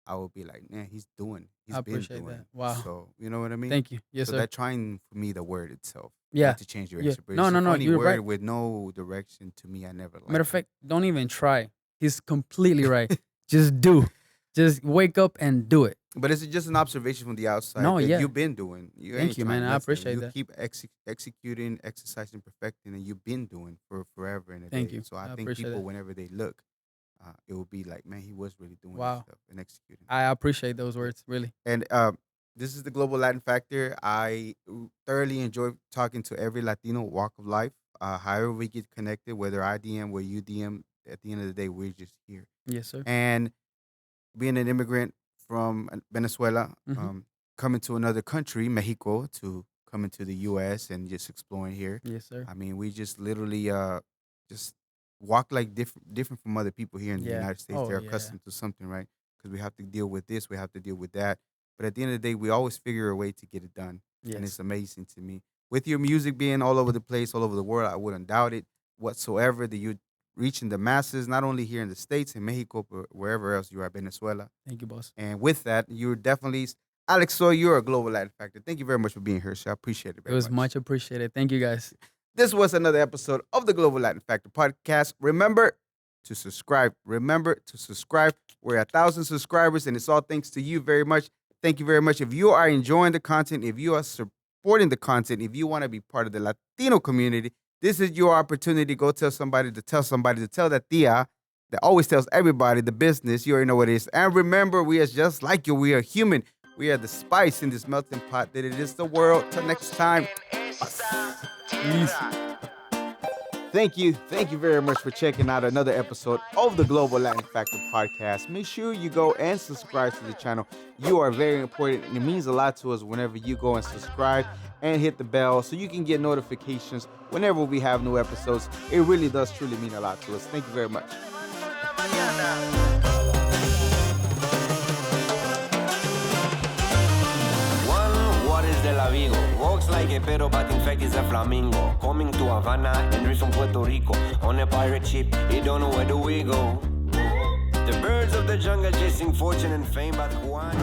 I would be like, man, he's doing, I he's been appreciate doing. that. Wow. So, you know what I mean? Thank you. Yes, So sir. that trying for me, the word itself, Yeah. not to change your Yeah. answer, but No, it's no, a no. funny You're word right. with no direction to me. I never Matter of liked fact, don't even try. He's completely right. Just do. Just wake up and do it. But it's just an observation from the outside No, that yeah. you've been doing. You Thank ain't you, man. trying I nothing. appreciate You that. keep executing, exercising, perfecting, and you've been doing for forever and a Thank day. you. So I I think appreciate people, that. whenever they look, it will be like, man, he was really doing this Wow. stuff and executing. I appreciate those Yeah. words, really. And this is the Global Latin Factor. I thoroughly enjoy talking to every Latino walk of life. However we get connected, whether I DM, where you DM, at the end of the day, we're just here. Yes, sir. And being an immigrant from Venezuela, Hmm. coming to another country, Mexico, to come into the U.S. and just exploring here. Yes, sir. I mean, we just literally just walk like different from other people here in the Yeah. United States. Oh, They're yeah. accustomed to something, right? Because we have to deal with this, we have to deal with that. But at the end of the day, we always figure a way to get it done, and it's Yes. amazing to me. With your music being all over the place, all over the world, I wouldn't doubt it whatsoever that you reaching the masses, not only here in the States, in Mexico, but wherever else you are, Venezuela. Thank you, boss. And with that, you're definitely, AlexSoy, you're a global Latin factor. Thank you very much for being here, sir. I appreciate it It very was much. much appreciated. Thank you, guys. This was another episode of the Global Latin Factor podcast. Remember to subscribe. Remember to subscribe. We're 1,000 subscribers, and it's all thanks to you very much. Thank you very much. If you are enjoying the content, if you are supporting the content, if you want to be part of the Latino community, this is your opportunity. Go tell somebody to tell somebody to tell that tia that always tells everybody the business. You already know what it is. And remember, we are just like you. We are human. We are the spice in this melting pot that it is the world. Till next time. Peace. Thank you. Thank you very much for checking out another episode of the Global Latin Factor podcast. Make sure you go and subscribe to the channel. You are very important, and it means a lot to us whenever you go and subscribe and hit the bell so you can get notifications whenever we have new episodes. It really does truly mean a lot to us. Thank you very much. What is del Avigo? Walks like a pero but in fact is a flamingo. Coming to Havana and from Puerto Rico. On a pirate ship, he don't know where do we go. The birds of the jungle chasing fortune and fame, but Juan